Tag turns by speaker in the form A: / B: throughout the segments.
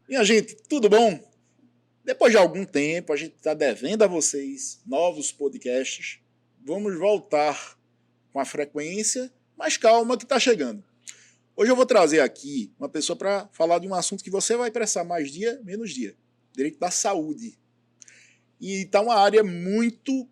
A: Minha gente, tudo bom? Depois de algum tempo, a gente está devendo a vocês novos podcasts. Vamos voltar com a frequência, mas calma que está chegando. Hoje eu vou trazer aqui uma pessoa para falar de um assunto que você vai prestar mais dia, menos dia. Direito da saúde. E está uma área muito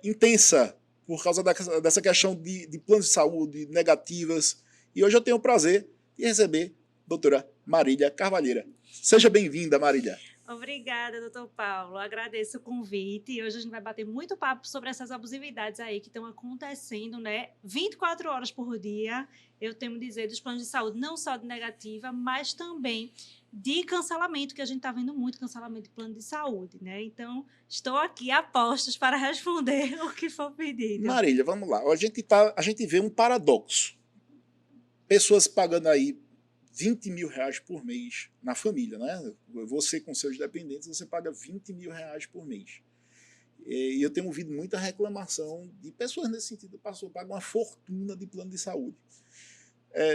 A: intensa por causa dessa questão de planos de saúde negativas. E hoje eu tenho o prazer de receber a doutora Marília Carvalheira. Seja bem-vinda, Marília.
B: Obrigada, doutor Paulo. Agradeço o convite. E hoje a gente vai bater muito papo sobre essas abusividades aí que estão acontecendo, né? 24 horas por dia, eu temo dizer, dos planos de saúde, não só de negativa, mas também de cancelamento, que a gente está vendo muito cancelamento de plano de saúde, né? Então, estou aqui a postos para responder o que for pedido.
A: Marília, vamos lá. A gente vê um paradoxo. Pessoas pagando aí 20 mil reais por mês na família, né? Você com seus dependentes, você paga 20 mil reais por mês. E eu tenho ouvido muita reclamação de pessoas nesse sentido. Passou, paga uma fortuna de plano de saúde.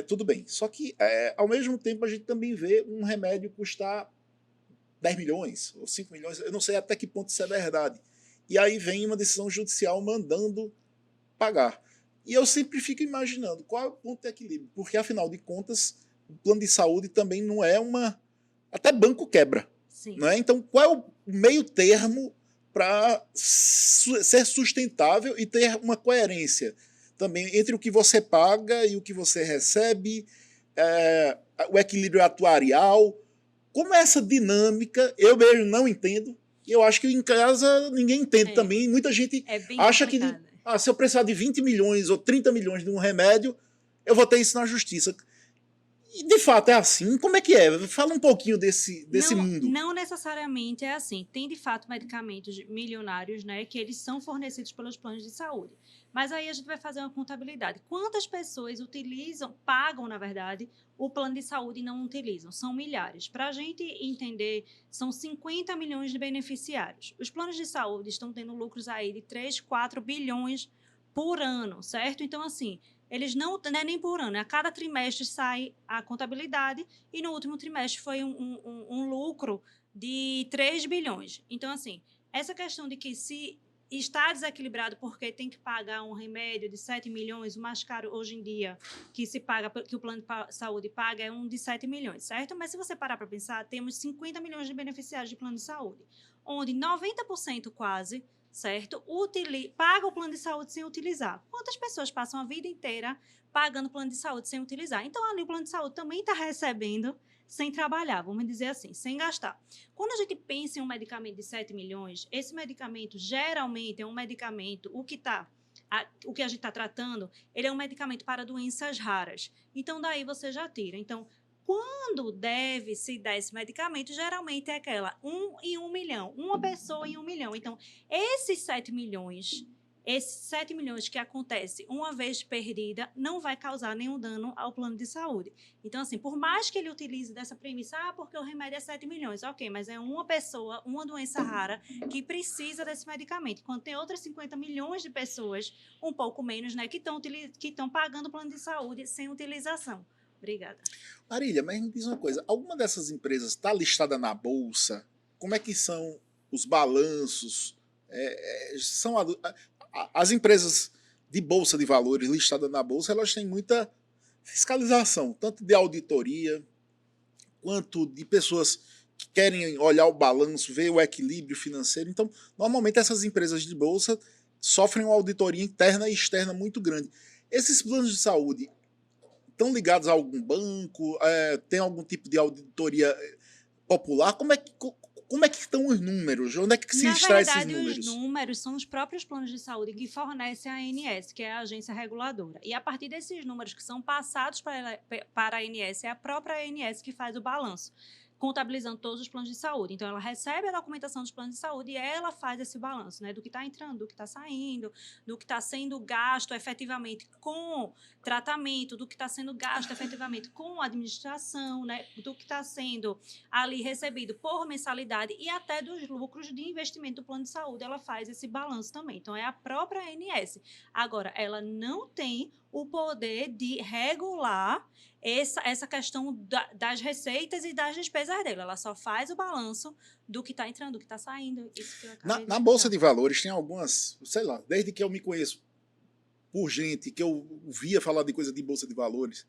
A: Tudo bem. Só que, ao mesmo tempo, a gente também vê um remédio custar 10 milhões ou 5 milhões. Eu não sei até que ponto isso é verdade. E aí vem uma decisão judicial mandando pagar. E eu sempre fico imaginando qual é o ponto de equilíbrio. Porque, afinal de contas, o plano de saúde também não é uma... Até banco quebra.
B: Sim.
A: Não é? Então, qual é o meio termo para ser sustentável e ter uma coerência também entre o que você paga e o que você recebe, o equilíbrio atuarial? Como é essa dinâmica? Eu mesmo não entendo. E eu acho que em casa ninguém entende também. Muita gente acha complicado. Que se eu precisar de 20 milhões ou 30 milhões de um remédio, eu vou ter isso na justiça. E de fato é assim? Como é que é? Fala um pouquinho desse mundo.
B: Não necessariamente é assim. Tem, de fato, medicamentos milionários, né, que eles são fornecidos pelos planos de saúde. Mas aí a gente vai fazer uma contabilidade. Quantas pessoas pagam, na verdade, o plano de saúde e não utilizam? São milhares. Para a gente entender, são 50 milhões de beneficiários. Os planos de saúde estão tendo lucros aí de 3, 4 bilhões por ano, certo? Então, assim, eles não é nem por ano, a cada trimestre sai a contabilidade e no último trimestre foi um lucro de 3 bilhões. Então, assim, essa questão de que se está desequilibrado porque tem que pagar um remédio de 7 milhões, o mais caro hoje em dia que se paga, que o plano de saúde paga é um de 7 milhões, certo? Mas se você parar para pensar, temos 50 milhões de beneficiários de plano de saúde, onde 90% quase, certo? Paga o plano de saúde sem utilizar. Quantas pessoas passam a vida inteira pagando o plano de saúde sem utilizar? Então, ali o plano de saúde também está recebendo sem trabalhar, vamos dizer assim, sem gastar. Quando a gente pensa em um medicamento de 7 milhões, esse medicamento geralmente é um medicamento, o que a gente está tratando, ele é um medicamento para doenças raras. Então, daí você já tira. Então, quando deve se dar esse medicamento, geralmente é aquela 1 em 1 milhão, uma pessoa em 1 milhão. Então, esses 7 milhões que acontece uma vez perdida, não vai causar nenhum dano ao plano de saúde. Então, assim, por mais que ele utilize dessa premissa, porque o remédio é 7 milhões, ok, mas é uma pessoa, uma doença rara, que precisa desse medicamento. Enquanto tem outras 50 milhões de pessoas, um pouco menos, né, que estão pagando o plano de saúde sem utilização. Obrigada.
A: Marília, mas me diz uma coisa, alguma dessas empresas está listada na bolsa? Como é que são os balanços? As empresas de bolsa de valores listadas na bolsa, elas têm muita fiscalização, tanto de auditoria, quanto de pessoas que querem olhar o balanço, ver o equilíbrio financeiro. Então, normalmente essas empresas de bolsa sofrem uma auditoria interna e externa muito grande. Esses planos de saúde estão ligados a algum banco? Tem algum tipo de auditoria popular? Como é que estão os números? Onde é que se extrai esses números?
B: Na verdade, os números são os próprios planos de saúde que fornecem a ANS, que é a agência reguladora. E a partir desses números que são passados para a ANS, é a própria ANS que faz o balanço, contabilizando todos os planos de saúde. Então, ela recebe a documentação dos planos de saúde e ela faz esse balanço, né, do que está entrando, do que está saindo, do que está sendo gasto efetivamente com tratamento, do que está sendo gasto efetivamente com administração, né, do que está sendo ali recebido por mensalidade e até dos lucros de investimento do plano de saúde, ela faz esse balanço também. Então, é a própria ANS. Agora, ela não tem o poder de regular essa questão das receitas e das despesas dele. Ela só faz o balanço do que está entrando, do que está saindo. Isso que eu acabei
A: Na
B: de
A: Bolsa
B: explicar.
A: de Valores tem algumas, sei lá, desde que eu me conheço por gente, que eu via falar de coisa de Bolsa de Valores,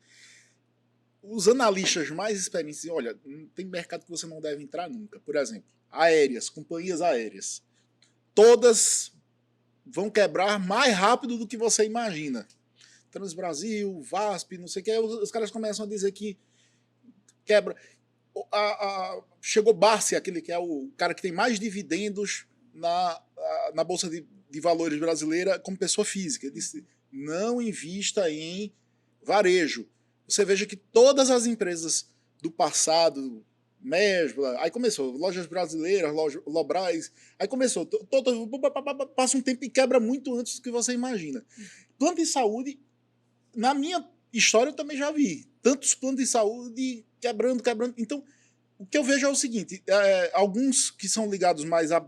A: os analistas mais experientes dizem, olha, tem mercado que você não deve entrar nunca. Por exemplo, aéreas, companhias aéreas. Todas vão quebrar mais rápido do que você imagina. Transbrasil, VASP, não sei o que, os caras começam a dizer que quebra. Chegou Barsi, aquele que é o cara que tem mais dividendos na Bolsa de Valores brasileira como pessoa física. Ele disse, não invista em varejo. Você veja que todas as empresas do passado, Mesbla, aí começou, lojas brasileiras, Lobras, aí começou, passa um tempo e quebra muito antes do que você imagina. Plano de saúde, na minha história eu também já vi, tantos planos de saúde quebrando. Então, o que eu vejo é o seguinte, alguns que são ligados mais a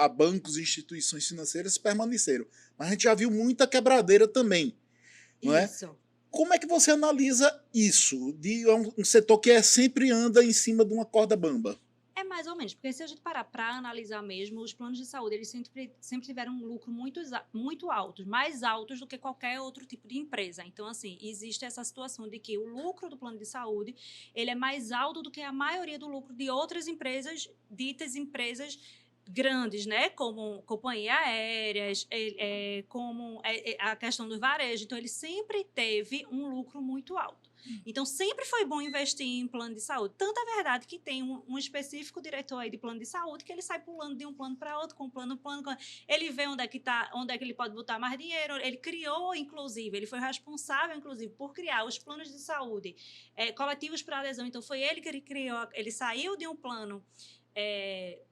A: bancos e instituições financeiras permaneceram, mas a gente já viu muita quebradeira também, não é?
B: Isso.
A: Como é que você analisa isso, de um setor que sempre anda em cima de uma corda bamba?
B: É mais ou menos, porque se a gente parar para analisar mesmo, os planos de saúde, eles sempre tiveram um lucro muito altos, mais altos do que qualquer outro tipo de empresa. Então, assim, existe essa situação de que o lucro do plano de saúde, ele é mais alto do que a maioria do lucro de outras empresas, ditas empresas grandes, né, como companhias aéreas, como a questão do varejo. Então, ele sempre teve um lucro muito alto. Então, sempre foi bom investir em plano de saúde. Tanto é verdade que tem um específico diretor aí de plano de saúde que ele sai pulando de um plano para outro, com um plano. Ele vê onde é que ele pode botar mais dinheiro. Ele criou, inclusive, ele foi responsável, inclusive, por criar os planos de saúde coletivos para adesão. Então, foi ele que ele criou, ele saiu de um plano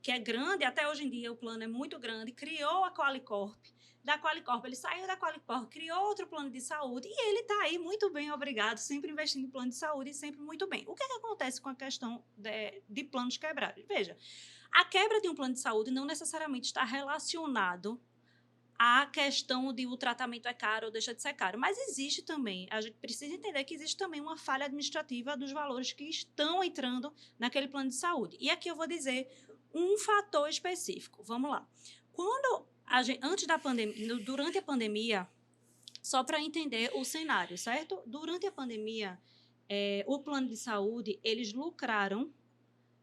B: que é grande, até hoje em dia o plano é muito grande, criou a Qualicorp. Da Qualicorp, ele saiu da Qualicorp, criou outro plano de saúde e ele está aí muito bem, obrigado, sempre investindo em plano de saúde e sempre muito bem. O que acontece com a questão de planos quebrados? Veja, a quebra de um plano de saúde não necessariamente está relacionado à questão de o tratamento é caro ou deixa de ser caro, mas existe também, a gente precisa entender que existe também uma falha administrativa dos valores que estão entrando naquele plano de saúde. E aqui eu vou dizer um fator específico. Vamos lá. Antes da pandemia, durante a pandemia, só para entender o cenário, certo? Durante a pandemia, o plano de saúde, eles lucraram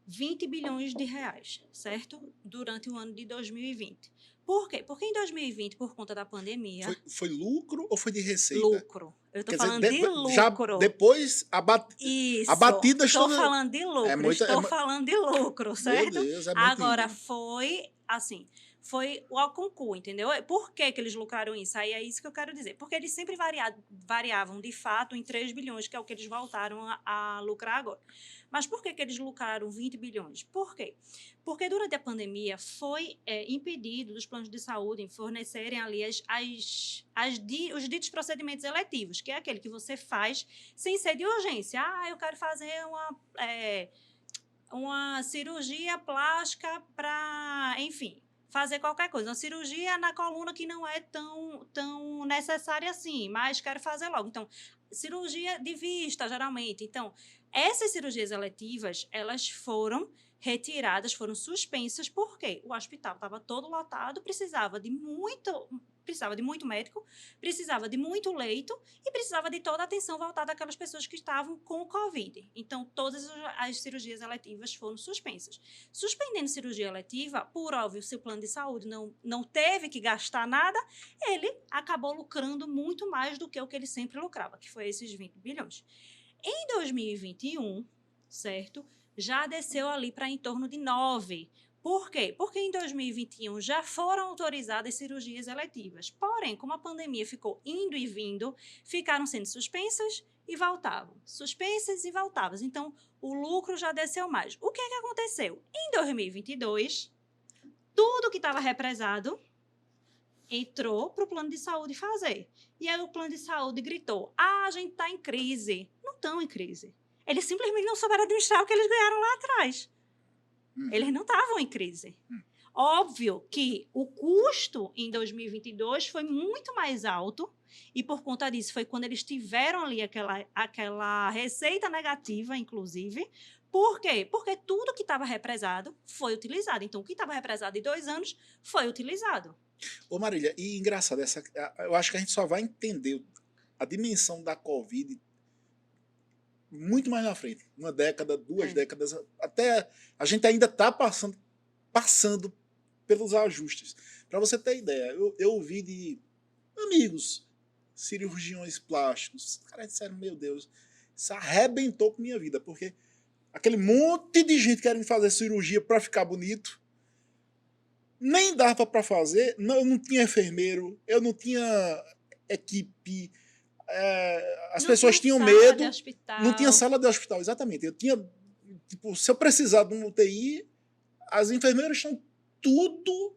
B: 20 bilhões de reais, certo? Durante o ano de 2020. Por quê? Porque em 2020, por conta da pandemia...
A: Foi lucro ou foi de receita?
B: Lucro. Eu estou falando de
A: Já
B: lucro.
A: depois a
B: Isso.
A: batida...
B: Estou falando de lucro. Estou falando de lucro, certo?
A: Meu Deus, é muito
B: Agora,
A: íngreme.
B: foi assim... Foi o concurso, entendeu? Por que eles lucraram isso? Aí é isso que eu quero dizer. Porque eles sempre variavam, de fato, em 3 bilhões, que é o que eles voltaram a lucrar agora. Mas por que eles lucraram 20 bilhões? Por quê? Porque durante a pandemia foi impedido dos planos de saúde fornecerem ali os ditos procedimentos eletivos, que é aquele que você faz sem ser de urgência. Ah, eu quero fazer uma cirurgia plástica para, enfim, fazer qualquer coisa. Uma cirurgia na coluna que não é tão necessária assim, mas quero fazer logo. Então, cirurgia de vista, geralmente. Então, essas cirurgias eletivas, elas foram retiradas, foram suspensas, porque o hospital estava todo lotado, precisava de muito médico, precisava de muito leito e precisava de toda a atenção voltada àquelas pessoas que estavam com o Covid. Então, todas as cirurgias eletivas foram suspensas. Suspendendo cirurgia eletiva, por óbvio, se o plano de saúde não teve que gastar nada, ele acabou lucrando muito mais do que o que ele sempre lucrava, que foi esses 20 bilhões. Em 2021, certo? Já desceu ali para em torno de 9. Por quê? Porque em 2021 já foram autorizadas cirurgias eletivas. Porém, como a pandemia ficou indo e vindo, ficaram sendo suspensas e voltavam. Suspensas e voltavam. Então, o lucro já desceu mais. O que é que aconteceu? Em 2022, tudo que estava represado entrou para o plano de saúde fazer. E aí o plano de saúde gritou, a gente está em crise. Não estão em crise. Eles simplesmente não souberam administrar o que eles ganharam lá atrás. Eles não estavam em crise. Óbvio que o custo em 2022 foi muito mais alto, e por conta disso foi quando eles tiveram ali aquela receita negativa, inclusive. Por quê? Porque tudo que estava represado foi utilizado. Então, o que estava represado em 2 anos foi utilizado.
A: Ô Marília, e engraçado, eu acho que a gente só vai entender a dimensão da Covid muito mais na frente. Uma década, duas décadas, até a gente ainda está passando pelos ajustes. Para você ter ideia, eu ouvi de amigos, cirurgiões plásticos, os caras disseram, meu Deus, isso arrebentou com minha vida, porque aquele monte de gente querendo fazer cirurgia para ficar bonito, nem dava para fazer, eu não tinha enfermeiro, eu não tinha equipe, as
B: Não
A: pessoas
B: tinha
A: tinham
B: sala
A: medo,
B: de hospital.
A: não tinha sala de hospital, exatamente. Eu tinha, tipo, se eu precisar de um UTI, as enfermeiras estão tudo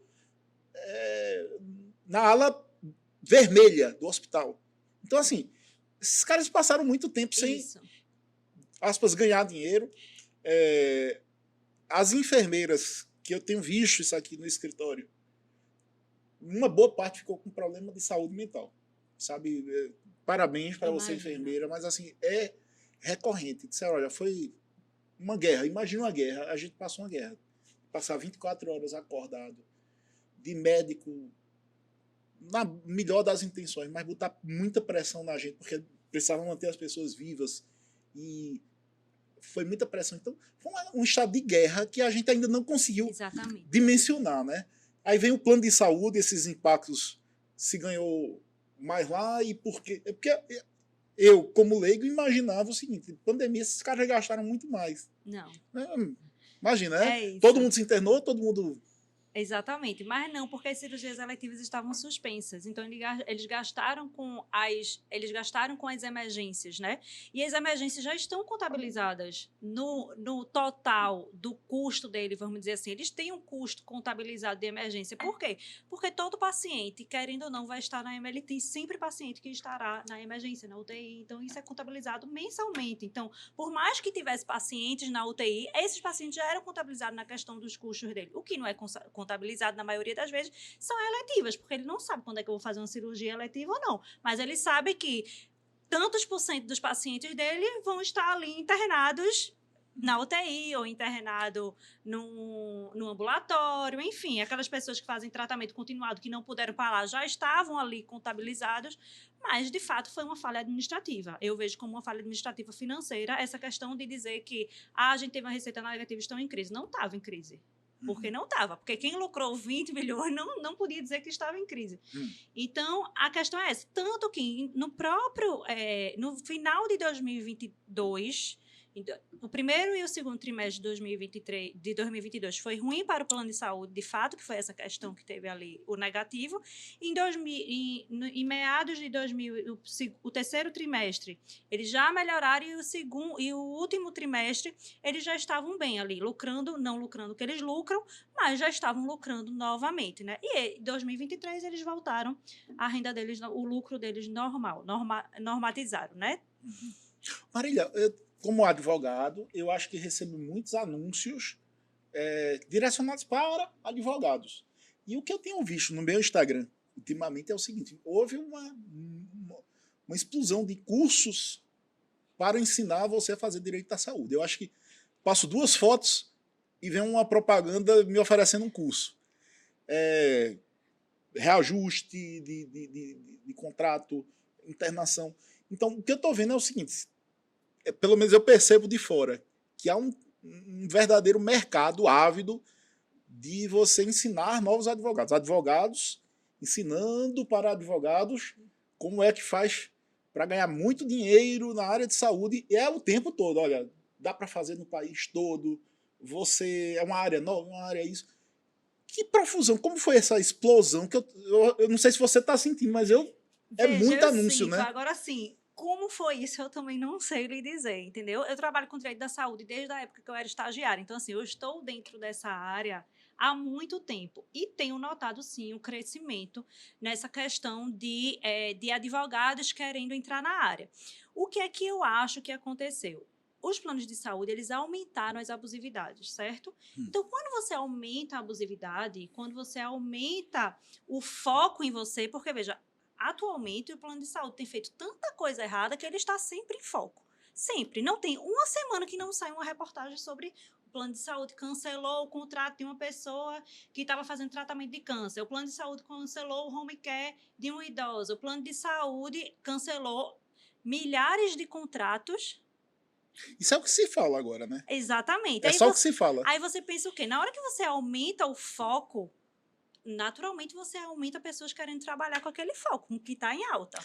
A: na ala vermelha do hospital. Então, assim, esses caras passaram muito tempo sem,
B: Isso.
A: aspas, ganhar dinheiro. As enfermeiras, que eu tenho visto isso aqui no escritório, uma boa parte ficou com problema de saúde mental. Sabe? Parabéns para você, enfermeira, mas assim, é recorrente. Disseram, olha, foi uma guerra. Imagina uma guerra, a gente passou uma guerra. Passar 24 horas acordado, de médico, na melhor das intenções, mas botar muita pressão na gente, porque precisavam manter as pessoas vivas. E foi muita pressão. Então, foi um estado de guerra que a gente ainda não conseguiu dimensionar, né? Aí vem o plano de saúde, esses impactos se ganhou mais lá, e por quê? É porque eu, como leigo, imaginava o seguinte, pandemia, esses caras gastaram muito mais.
B: Não.
A: Imagina, né? Todo mundo se internou, todo mundo...
B: Exatamente, mas não, porque as cirurgias eletivas estavam suspensas. Então, eles gastaram com as emergências, né? E as emergências já estão contabilizadas no total do custo dele, vamos dizer assim. Eles têm um custo contabilizado de emergência. Por quê? Porque todo paciente, querendo ou não, vai estar na emergência. Tem sempre paciente que estará na emergência, na UTI. Então, isso é contabilizado mensalmente. Então, por mais que tivesse pacientes na UTI, esses pacientes já eram contabilizados na questão dos custos dele. O que não é contabilizado na maioria das vezes são eletivas, porque ele não sabe quando é que eu vou fazer uma cirurgia eletiva ou não, mas ele sabe que tantos por cento dos pacientes dele vão estar ali internados na UTI ou internado no ambulatório, enfim, aquelas pessoas que fazem tratamento continuado que não puderam parar já estavam ali contabilizados, mas de fato foi uma falha administrativa. Eu vejo como uma falha administrativa financeira essa questão de dizer que a gente teve uma receita negativa e estão em crise. Não estava em crise. Porque não estava. Porque quem lucrou 20 milhões não podia dizer que estava em crise. Então, a questão é essa. Tanto que no final de 2022, o primeiro e o segundo trimestre de 2022 foi ruim para o plano de saúde, de fato, que foi essa questão que teve ali, o negativo. Em meados de o terceiro trimestre, eles já melhoraram, e o último trimestre, eles já estavam bem ali, lucrando, não lucrando o que eles lucram, mas já estavam lucrando novamente, né? E em 2023 eles voltaram, a renda deles, o lucro deles normatizaram, né?
A: Marília, como advogado, eu acho que recebo muitos anúncios direcionados para advogados. E o que eu tenho visto no meu Instagram ultimamente é o seguinte, houve uma explosão de cursos para ensinar você a fazer direito da saúde. Eu acho que passo 2 fotos e vem uma propaganda me oferecendo um curso. Reajuste de contrato, internação. Então, o que eu estou vendo é o seguinte, pelo menos eu percebo de fora, que há um verdadeiro mercado ávido de você ensinar novos advogados. Advogados ensinando para advogados como é que faz para ganhar muito dinheiro na área de saúde. E é o tempo todo, olha, dá para fazer no país todo, você é uma área nova, uma área isso. Que profusão, como foi essa explosão? Que eu não sei se você está sentindo, mas é muito anúncio, né?
B: Agora sim, como foi isso, eu também não sei lhe dizer, entendeu? Eu trabalho com direito da saúde desde a época que eu era estagiária, então assim, eu estou dentro dessa área há muito tempo e tenho notado sim o crescimento nessa questão de advogados querendo entrar na área. O que é que eu acho que aconteceu? os planos de saúde, eles aumentaram as abusividades, certo? Então, quando você aumenta a abusividade, quando você aumenta o foco em você, porque, veja, atualmente o plano de saúde tem feito tanta coisa errada que ele está sempre em foco. Sempre. Não tem uma semana que não sai uma reportagem sobre o plano de saúde cancelou o contrato de uma pessoa que estava fazendo tratamento de câncer. O plano de saúde cancelou o home care de um idoso. O plano de saúde cancelou milhares de contratos.
A: Isso é o que se fala agora, né?
B: Exatamente.
A: É só o que se fala.
B: Aí você pensa o quê? Na hora que você aumenta o foco, naturalmente você aumenta pessoas querendo trabalhar com aquele foco, que está em alta.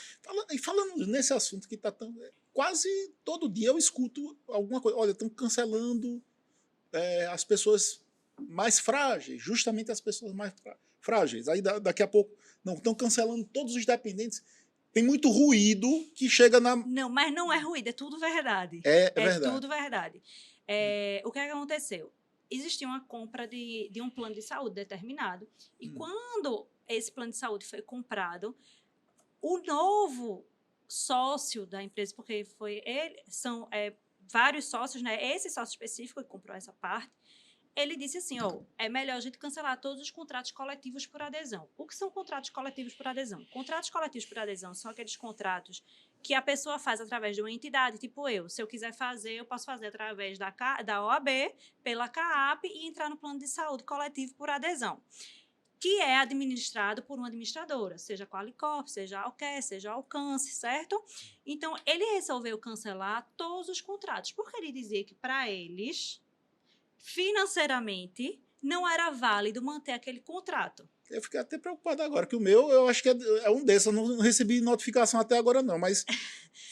A: Falando nesse assunto que está tão. Quase todo dia eu escuto alguma coisa. Olha, estão cancelando as pessoas mais frágeis, justamente as pessoas mais frágeis. Aí daqui a pouco, não, estão cancelando todos os dependentes. Tem muito ruído que chega na.
B: Não, mas não é ruído, é tudo verdade.
A: É verdade.
B: Tudo verdade. O que aconteceu? Existia uma compra de um plano de saúde determinado, e quando esse plano de saúde foi comprado, o novo sócio da empresa, porque são vários sócios, né? Esse sócio específico que comprou essa parte, ele disse assim, é melhor a gente cancelar todos os contratos coletivos por adesão. O que são contratos coletivos por adesão? Contratos coletivos por adesão são aqueles contratos que a pessoa faz através de uma entidade, tipo eu. Se eu quiser fazer, eu posso fazer através da OAB, pela CAAP e entrar no plano de saúde coletivo por adesão, que é administrado por uma administradora, seja a Qualicorp, seja a Alquer, seja a Alcance, certo? Então, ele resolveu cancelar todos os contratos, porque ele dizia que, para eles, financeiramente, não era válido manter aquele contrato.
A: Eu fiquei até preocupado agora, que o meu, eu acho que é um desses. Eu não recebi notificação até agora, não, mas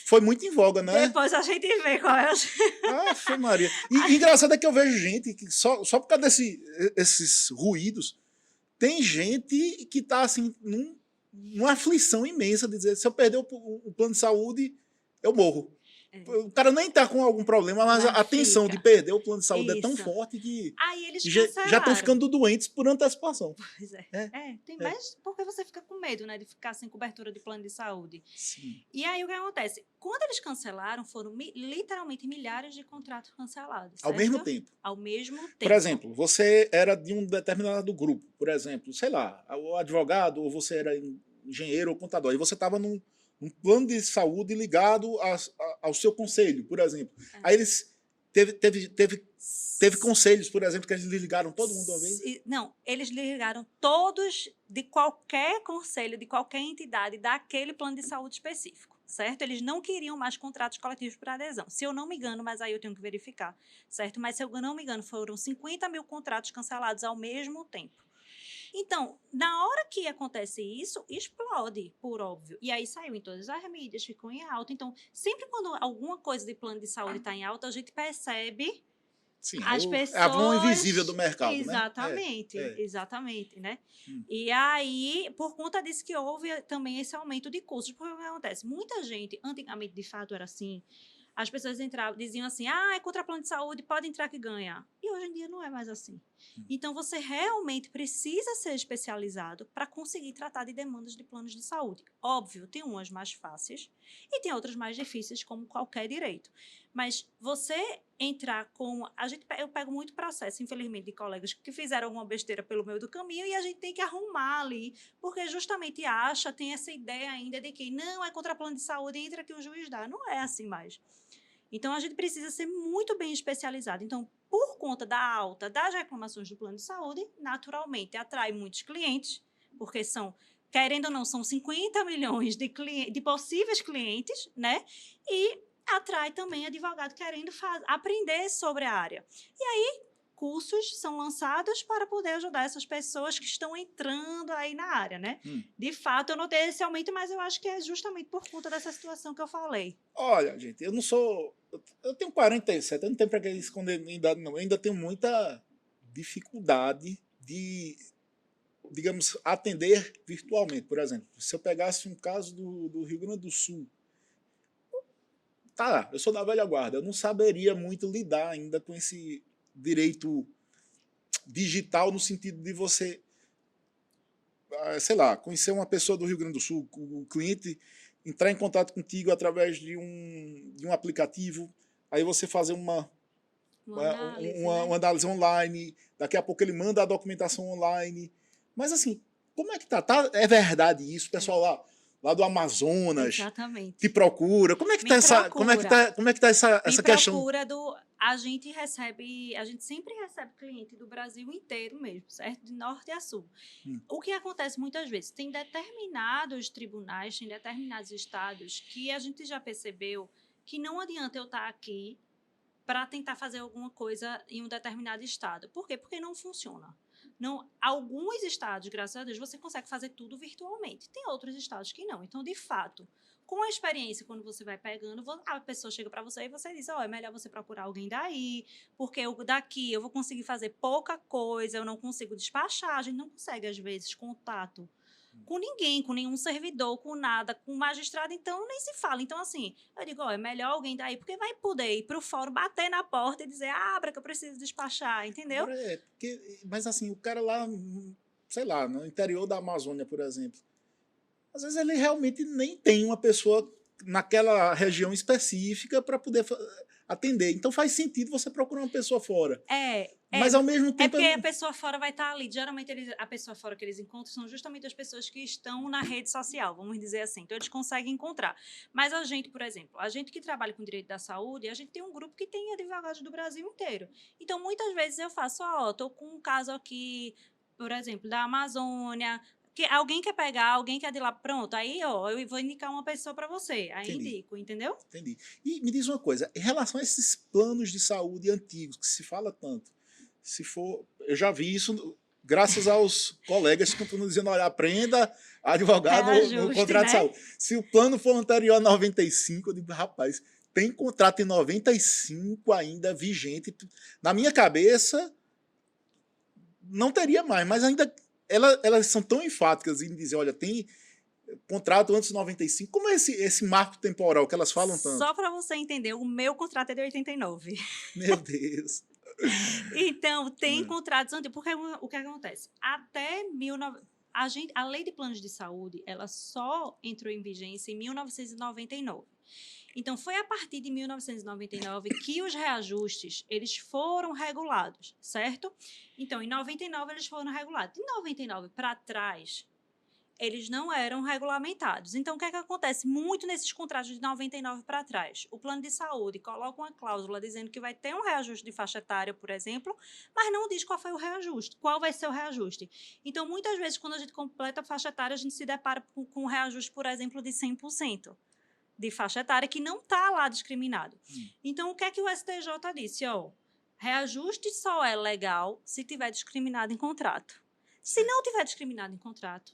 A: foi muito em voga, né?
B: Depois a gente vê qual é
A: Aff, Maria. E engraçado é que eu vejo gente que só por causa desses ruídos, tem gente que está assim, numa aflição imensa de dizer, se eu perder o plano de saúde, eu morro. O cara nem está com algum problema, mas a tensão de perder o plano de saúde é tão forte que
B: aí eles
A: já estão ficando doentes por antecipação.
B: Pois tem mais porque você fica com medo, né, de ficar sem cobertura de plano de saúde.
A: Sim.
B: E aí o que acontece? Quando eles cancelaram, foram literalmente milhares de contratos cancelados.
A: Ao mesmo tempo.
B: Ao mesmo tempo.
A: Por exemplo, você era de um determinado grupo, por exemplo, sei lá, o advogado, ou você era engenheiro ou contador, e você estava num plano de saúde ligado ao seu conselho, por exemplo. Aí eles teve conselhos, por exemplo, que eles ligaram todo mundo uma vez?
B: Não, eles ligaram todos de qualquer conselho, de qualquer entidade daquele plano de saúde específico, certo? Eles não queriam mais contratos coletivos por adesão. Se eu não me engano, mas aí eu tenho que verificar, certo? Mas se eu não me engano, foram 50 mil contratos cancelados ao mesmo tempo. Então, na hora que acontece isso, explode, por óbvio. E aí saiu em todas as mídias, ficou em alta. Então, sempre quando alguma coisa de plano de saúde está em alta, a gente percebe.
A: Sim,
B: as pessoas...
A: é a mão invisível do mercado,
B: exatamente,
A: né?
B: Exatamente, né? E aí, por conta disso que houve também esse aumento de custos. Porque o que acontece? Muita gente, antigamente, de fato, era assim... As pessoas diziam assim, é contra plano de saúde, pode entrar que ganha. E hoje em dia não é mais assim. Então, você realmente precisa ser especializado para conseguir tratar de demandas de planos de saúde. Óbvio, tem umas mais fáceis e tem outras mais difíceis, como qualquer direito. Mas você entrar com... Eu pego muito processo, infelizmente, de colegas que fizeram alguma besteira pelo meio do caminho e a gente tem que arrumar ali, porque justamente tem essa ideia ainda de que não é contra plano de saúde, entra que o juiz dá. Não é assim mais. Então, a gente precisa ser muito bem especializado. Então, por conta da alta das reclamações do plano de saúde, naturalmente, atrai muitos clientes, porque querendo ou não, são 50 milhões de possíveis clientes, né? E atrai também advogado querendo aprender sobre a área. E aí, cursos são lançados para poder ajudar essas pessoas que estão entrando aí na área, né? De fato, eu notei esse aumento, mas eu acho que é justamente por conta dessa situação que eu falei.
A: Olha, gente, eu não sou... Eu tenho 47, eu não tenho para que esconder minha idade, não. Eu ainda tenho muita dificuldade de, digamos, atender virtualmente. Por exemplo, se eu pegasse um caso do Rio Grande do Sul, eu sou da velha guarda, eu não saberia muito lidar ainda com esse direito digital no sentido de você, sei lá, conhecer uma pessoa do Rio Grande do Sul, o cliente entrar em contato contigo através de um aplicativo, aí você fazer
B: Uma análise, né?
A: uma análise online, daqui a pouco ele manda a documentação online. Mas assim, como é que tá? É verdade isso? O pessoal lá do Amazonas te
B: Exatamente.
A: procura? Como é que
B: Me
A: tá essa,
B: procura.
A: como é que tá
B: Me
A: essa questão?
B: procura a gente sempre recebe cliente do Brasil inteiro mesmo, certo? De norte a sul. O que acontece muitas vezes? Tem determinados tribunais, tem determinados estados que a gente já percebeu que não adianta eu estar aqui para tentar fazer alguma coisa em um determinado estado. Por quê? Porque não funciona. Não, alguns estados, graças a Deus, você consegue fazer tudo virtualmente. Tem outros estados que não. Então, de fato, com a experiência, quando você vai pegando, a pessoa chega para você e você diz, é melhor você procurar alguém daí, porque daqui eu vou conseguir fazer pouca coisa, eu não consigo despachar, a gente não consegue, às vezes, contato com ninguém, com nenhum servidor, com nada, com magistrado, então nem se fala. Então, assim, eu digo, é melhor alguém daí, porque vai poder ir para o fórum, bater na porta e dizer, abra que eu preciso despachar, entendeu?
A: Agora mas assim, o cara lá, sei lá, no interior da Amazônia, por exemplo, às vezes ele realmente nem tem uma pessoa naquela região específica para poder atender. Então faz sentido você procurar uma pessoa fora. Mas ao mesmo tempo.
B: Porque a pessoa fora vai estar ali. Geralmente, a pessoa fora que eles encontram são justamente as pessoas que estão na rede social, vamos dizer assim. Então, eles conseguem encontrar. Mas a gente, por exemplo, a gente que trabalha com direito da saúde, a gente tem um grupo que tem advogados do Brasil inteiro. Então, muitas vezes eu faço, estou com um caso aqui, por exemplo, da Amazônia, que alguém quer pegar, alguém quer de lá, pronto, aí, eu vou indicar uma pessoa para você. Aí indico, entendeu?
A: Entendi. E me diz uma coisa, em relação a esses planos de saúde antigos, que se fala tanto, se for, eu já vi isso graças aos colegas que estão dizendo, olha, aprenda a advogar no contrato de saúde. Se o plano for anterior a 95, eu digo, rapaz, tem contrato em 95 ainda vigente. Na minha cabeça, não teria mais, mas ainda elas são tão enfáticas em dizer, olha, tem contrato antes de 95. Como é esse marco temporal que elas falam tanto?
B: Só para você entender, o meu contrato é de 89.
A: Meu Deus.
B: Então, tem contratos antigos. Porque o que acontece? Até a lei de planos de saúde, ela só entrou em vigência em 1999. Então, foi a partir de 1999 que os reajustes eles foram regulados, certo? Então, em 99 eles foram regulados. De 99 para trás, eles não eram regulamentados. Então, o que é que acontece? Muito nesses contratos de 99 para trás. O plano de saúde coloca uma cláusula dizendo que vai ter um reajuste de faixa etária, por exemplo, mas não diz qual foi o reajuste, qual vai ser o reajuste. Então, muitas vezes, quando a gente completa a faixa etária, a gente se depara com um reajuste, por exemplo, de 100% de faixa etária, que não está lá discriminado. Então, o que é que o STJ disse? Reajuste só é legal se tiver discriminado em contrato. Se não tiver discriminado em contrato,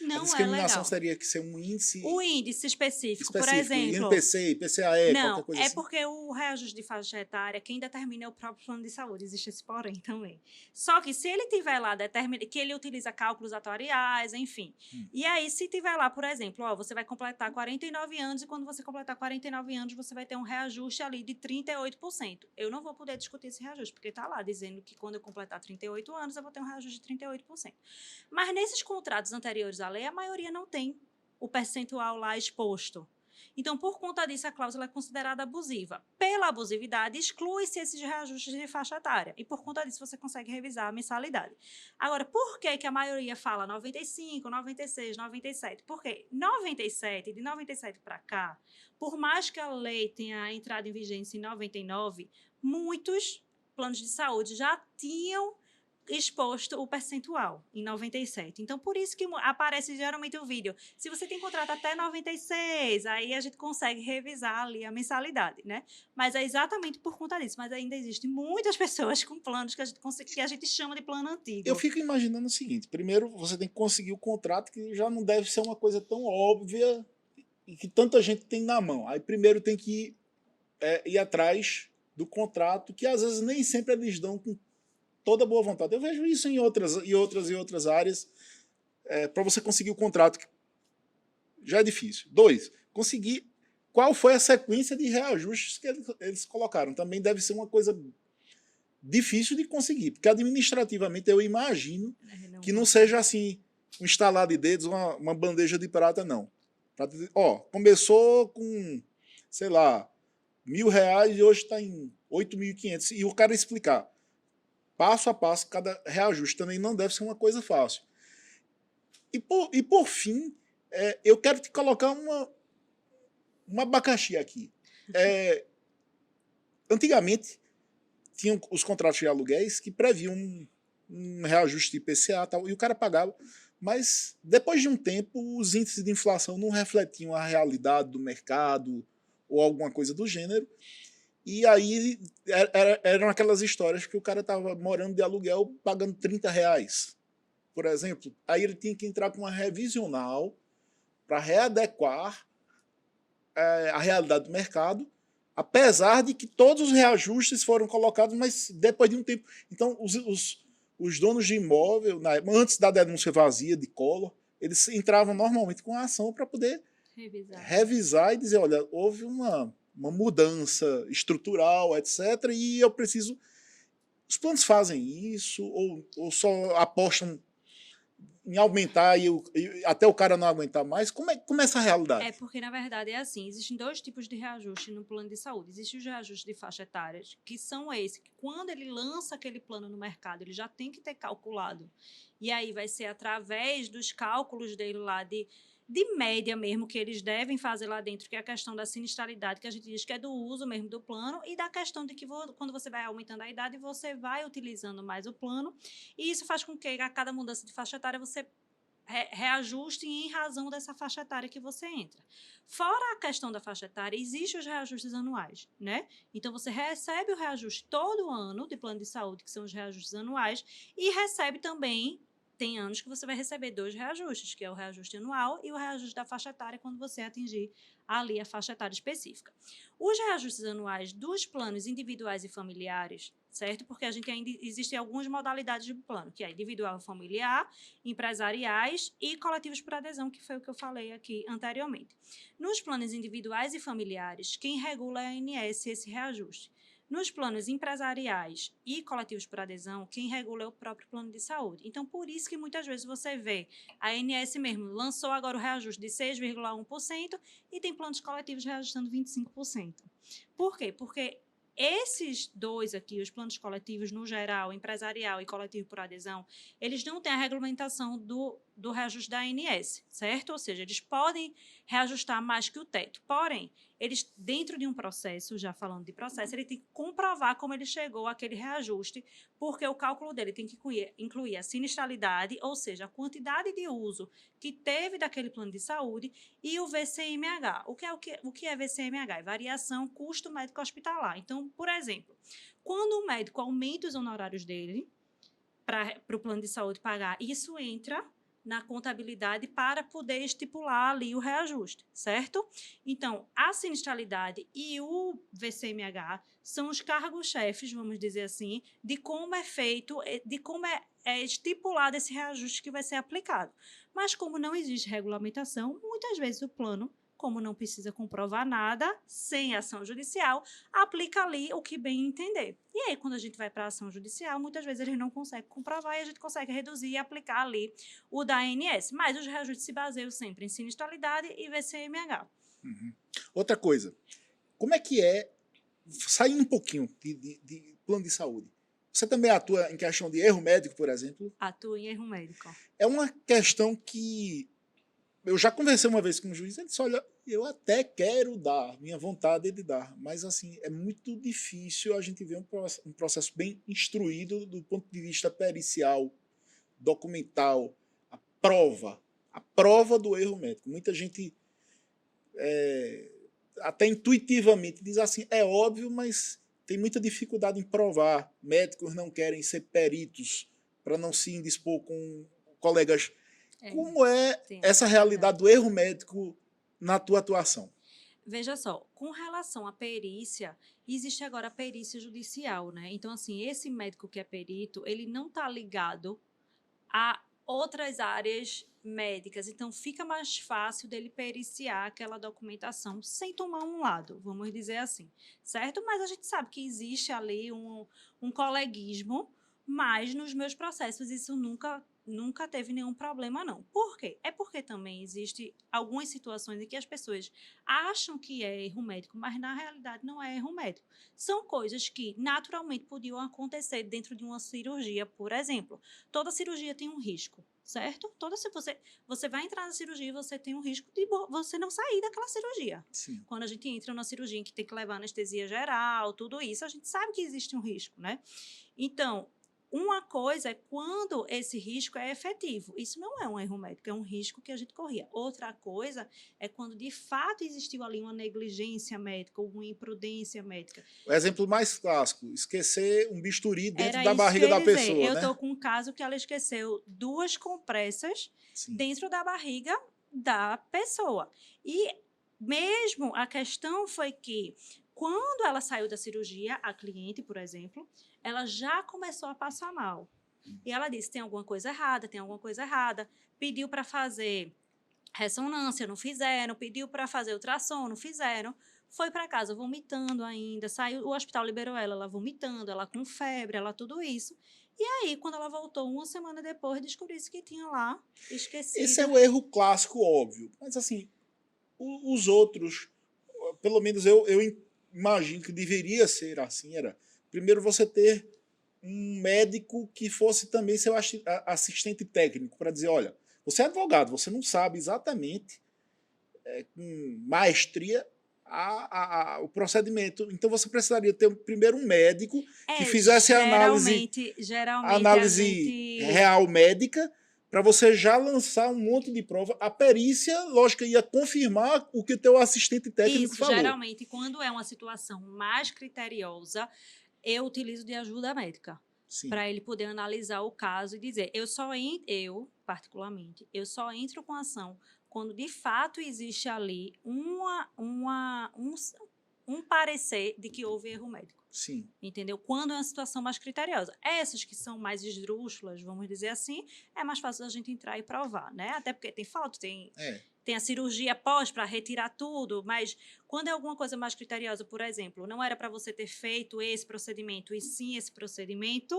B: não é legal.
A: A discriminação teria que ser um índice...
B: O índice específico, por exemplo...
A: INPC, IPCAE,
B: não,
A: qualquer coisa assim.
B: É porque o reajuste de faixa etária, quem determina é o próprio plano de saúde. Existe esse porém também. Só que se ele tiver lá, que ele utiliza cálculos atuariais, enfim. E aí, se tiver lá, por exemplo, você vai completar 49 anos e quando você completar 49 anos, você vai ter um reajuste ali de 38%. Eu não vou poder discutir esse reajuste, porque está lá dizendo que quando eu completar 38 anos, eu vou ter um reajuste de 38%. Mas nesses contratos anteriores à lei, a maioria não tem o percentual lá exposto. Então, por conta disso, a cláusula é considerada abusiva. Pela abusividade, exclui-se esses reajustes de faixa etária. E, por conta disso, você consegue revisar a mensalidade. Agora, por que a maioria fala 95, 96, 97? Porque 97, de 97 para cá, por mais que a lei tenha entrado em vigência em 99, muitos planos de saúde já tinham exposto o percentual em 97. Então, por isso que aparece geralmente o vídeo. Se você tem contrato até 96, aí a gente consegue revisar ali a mensalidade, né? Mas é exatamente por conta disso. Mas ainda existem muitas pessoas com planos que a gente chama de plano antigo.
A: Eu fico imaginando o seguinte. Primeiro, você tem que conseguir o contrato, que já não deve ser uma coisa tão óbvia e que tanta gente tem na mão. Aí primeiro tem que ir atrás do contrato, que às vezes nem sempre eles dão com toda boa vontade. Eu vejo isso em outras áreas. Para você conseguir o contrato, já é difícil. 2, conseguir qual foi a sequência de reajustes que eles colocaram. Também deve ser uma coisa difícil de conseguir, porque administrativamente eu imagino que não seja assim, um estalar de dedos, uma bandeja de prata, não. Começou com, sei lá, R$ 1.000 e hoje está em 8.500. E o cara explicar passo a passo cada reajuste também não deve ser uma coisa fácil. E por fim, eu quero te colocar uma abacaxi aqui. Antigamente, tinham os contratos de aluguéis que previam um reajuste de IPCA e tal, e o cara pagava. Mas, depois de um tempo, os índices de inflação não refletiam a realidade do mercado ou alguma coisa do gênero. E aí eram aquelas histórias que o cara estava morando de aluguel pagando R$ 30, por exemplo. Aí ele tinha que entrar com uma revisional para readequar a realidade do mercado, apesar de que todos os reajustes foram colocados, mas depois de um tempo. Então, os donos de imóvel, antes da denúncia vazia de Collor, eles entravam normalmente com a ação para poder revisar e dizer, olha, houve uma mudança estrutural, etc., e eu preciso... Os planos fazem isso ou só apostam em aumentar e até o cara não aguentar mais? Como é essa realidade?
B: É porque, na verdade, é assim, existem dois tipos de reajuste no plano de saúde. Existem os reajustes de faixa etária, que são esses, que quando ele lança aquele plano no mercado, ele já tem que ter calculado. E aí vai ser através dos cálculos dele lá de média mesmo, que eles devem fazer lá dentro, que é a questão da sinistralidade, que a gente diz que é do uso mesmo do plano, e da questão de que quando você vai aumentando a idade, você vai utilizando mais o plano, e isso faz com que a cada mudança de faixa etária você reajuste em razão dessa faixa etária que você entra. Fora a questão da faixa etária, existem os reajustes anuais, né? Então, você recebe o reajuste todo ano de plano de saúde, que são os reajustes anuais, e recebe também, tem anos que você vai receber 2 reajustes, que é o reajuste anual e o reajuste da faixa etária, quando você atingir ali a faixa etária específica. Os reajustes anuais dos planos individuais e familiares, certo? Porque a gente ainda existem algumas modalidades de plano, que é individual e familiar, empresariais e coletivos por adesão, que foi o que eu falei aqui anteriormente. Nos planos individuais e familiares, quem regula é a ANS esse reajuste. Nos planos empresariais e coletivos por adesão, quem regula é o próprio plano de saúde. Então, por isso que muitas vezes você vê a ANS mesmo lançou agora o reajuste de 6,1% e tem planos coletivos reajustando 25%. Por quê? Porque esses dois aqui, os planos coletivos no geral, empresarial e coletivo por adesão, eles não têm a regulamentação do reajuste da ANS, certo? Ou seja, eles podem reajustar mais que o teto. Porém, eles, dentro de um processo, já falando de processo, ele tem que comprovar como ele chegou àquele reajuste, porque o cálculo dele tem que incluir a sinistralidade, ou seja, a quantidade de uso que teve daquele plano de saúde, e o VCMH. O que é VCMH? É variação custo médico hospitalar. Então, por exemplo, quando o médico aumenta os honorários dele para o plano de saúde pagar, isso entra na contabilidade para poder estipular ali o reajuste, certo? Então, a sinistralidade e o VCMH são os cargos-chefes, vamos dizer assim, de como é feito, de como é estipulado esse reajuste que vai ser aplicado. Mas como não existe regulamentação, muitas vezes o plano, como não precisa comprovar nada, sem ação judicial, aplica ali o que bem entender. E aí, quando a gente vai para a ação judicial, muitas vezes eles não conseguem comprovar e a gente consegue reduzir e aplicar ali o da ANS. Mas os reajustes se baseiam sempre em sinistralidade e VCMH.
A: Uhum. Outra coisa, como é que saindo um pouquinho de plano de saúde, você também atua em questão de erro médico, por exemplo?
B: Atua em erro médico.
A: É uma questão que eu já conversei uma vez com o juiz, ele disse, olha, eu até quero dar, minha vontade é de dar, mas assim, é muito difícil a gente ver um processo bem instruído do ponto de vista pericial, documental, a prova do erro médico. Muita gente até intuitivamente diz assim, é óbvio, mas tem muita dificuldade em provar. Médicos não querem ser peritos para não se indispor com colegas. Como é essa realidade do erro médico na tua atuação?
B: Veja só, com relação à perícia, existe agora a perícia judicial, né? Então, assim, esse médico que é perito, ele não está ligado a outras áreas médicas, então fica mais fácil dele periciar aquela documentação sem tomar um lado, vamos dizer assim, certo? Mas a gente sabe que existe ali um coleguismo, mas nos meus processos isso nunca nunca teve nenhum problema, não. Por quê? É porque também existe algumas situações em que as pessoas acham que é erro médico, mas na realidade não é erro médico. São coisas que naturalmente podiam acontecer dentro de uma cirurgia, por exemplo. Toda cirurgia tem um risco, certo? Se você vai entrar na cirurgia, você tem um risco de você não sair daquela cirurgia.
A: Sim.
B: Quando a gente entra na cirurgia em que tem que levar anestesia geral, tudo isso, a gente sabe que existe um risco, né? Então, uma coisa é quando esse risco é efetivo. Isso não é um erro médico, é um risco que a gente corria. Outra coisa é quando de fato existiu ali uma negligência médica ou uma imprudência médica.
A: O exemplo mais clássico, esquecer um bisturi dentro
B: Era
A: da
B: isso que
A: barriga
B: eu ia
A: da
B: dizer.
A: pessoa,
B: Eu
A: né?
B: estou com um caso que ela esqueceu 2 compressas
A: Sim.
B: dentro da barriga da pessoa. E mesmo a questão foi que, quando ela saiu da cirurgia, a cliente, por exemplo, ela já começou a passar mal. E ela disse: tem alguma coisa errada, tem alguma coisa errada. Pediu para fazer ressonância, não fizeram. Pediu para fazer ultrassom, não fizeram. Foi para casa vomitando ainda. Saiu, o hospital liberou ela vomitando, ela com febre, ela tudo isso. E aí, quando ela voltou uma semana depois, descobriu-se que tinha lá
A: Esse é
B: esquecido.
A: o erro clássico, óbvio. Mas assim, os outros, pelo menos eu imagino que deveria ser assim, era primeiro você ter um médico que fosse também seu assistente técnico para dizer, olha, você é advogado, você não sabe exatamente com maestria o procedimento. Então você precisaria ter primeiro um médico que fizesse a
B: Geralmente a
A: análise
B: gente.
A: real médica para você já lançar um monte de prova. A perícia, lógico, ia confirmar o que o teu assistente técnico
B: Isso,
A: falou.
B: geralmente, quando é uma situação mais criteriosa, eu utilizo de ajuda médica
A: Sim.
B: para ele poder analisar o caso e dizer, eu particularmente, eu só entro com ação quando de fato existe ali um parecer de que houve erro médico.
A: Sim.
B: Entendeu? Quando é uma situação mais criteriosa. Essas que são mais esdrúxulas, vamos dizer assim, é mais fácil a gente entrar e provar, né? Até porque tem foto, tem a cirurgia pós para retirar tudo, mas quando é alguma coisa mais criteriosa, por exemplo, não era para você ter feito esse procedimento e sim esse procedimento,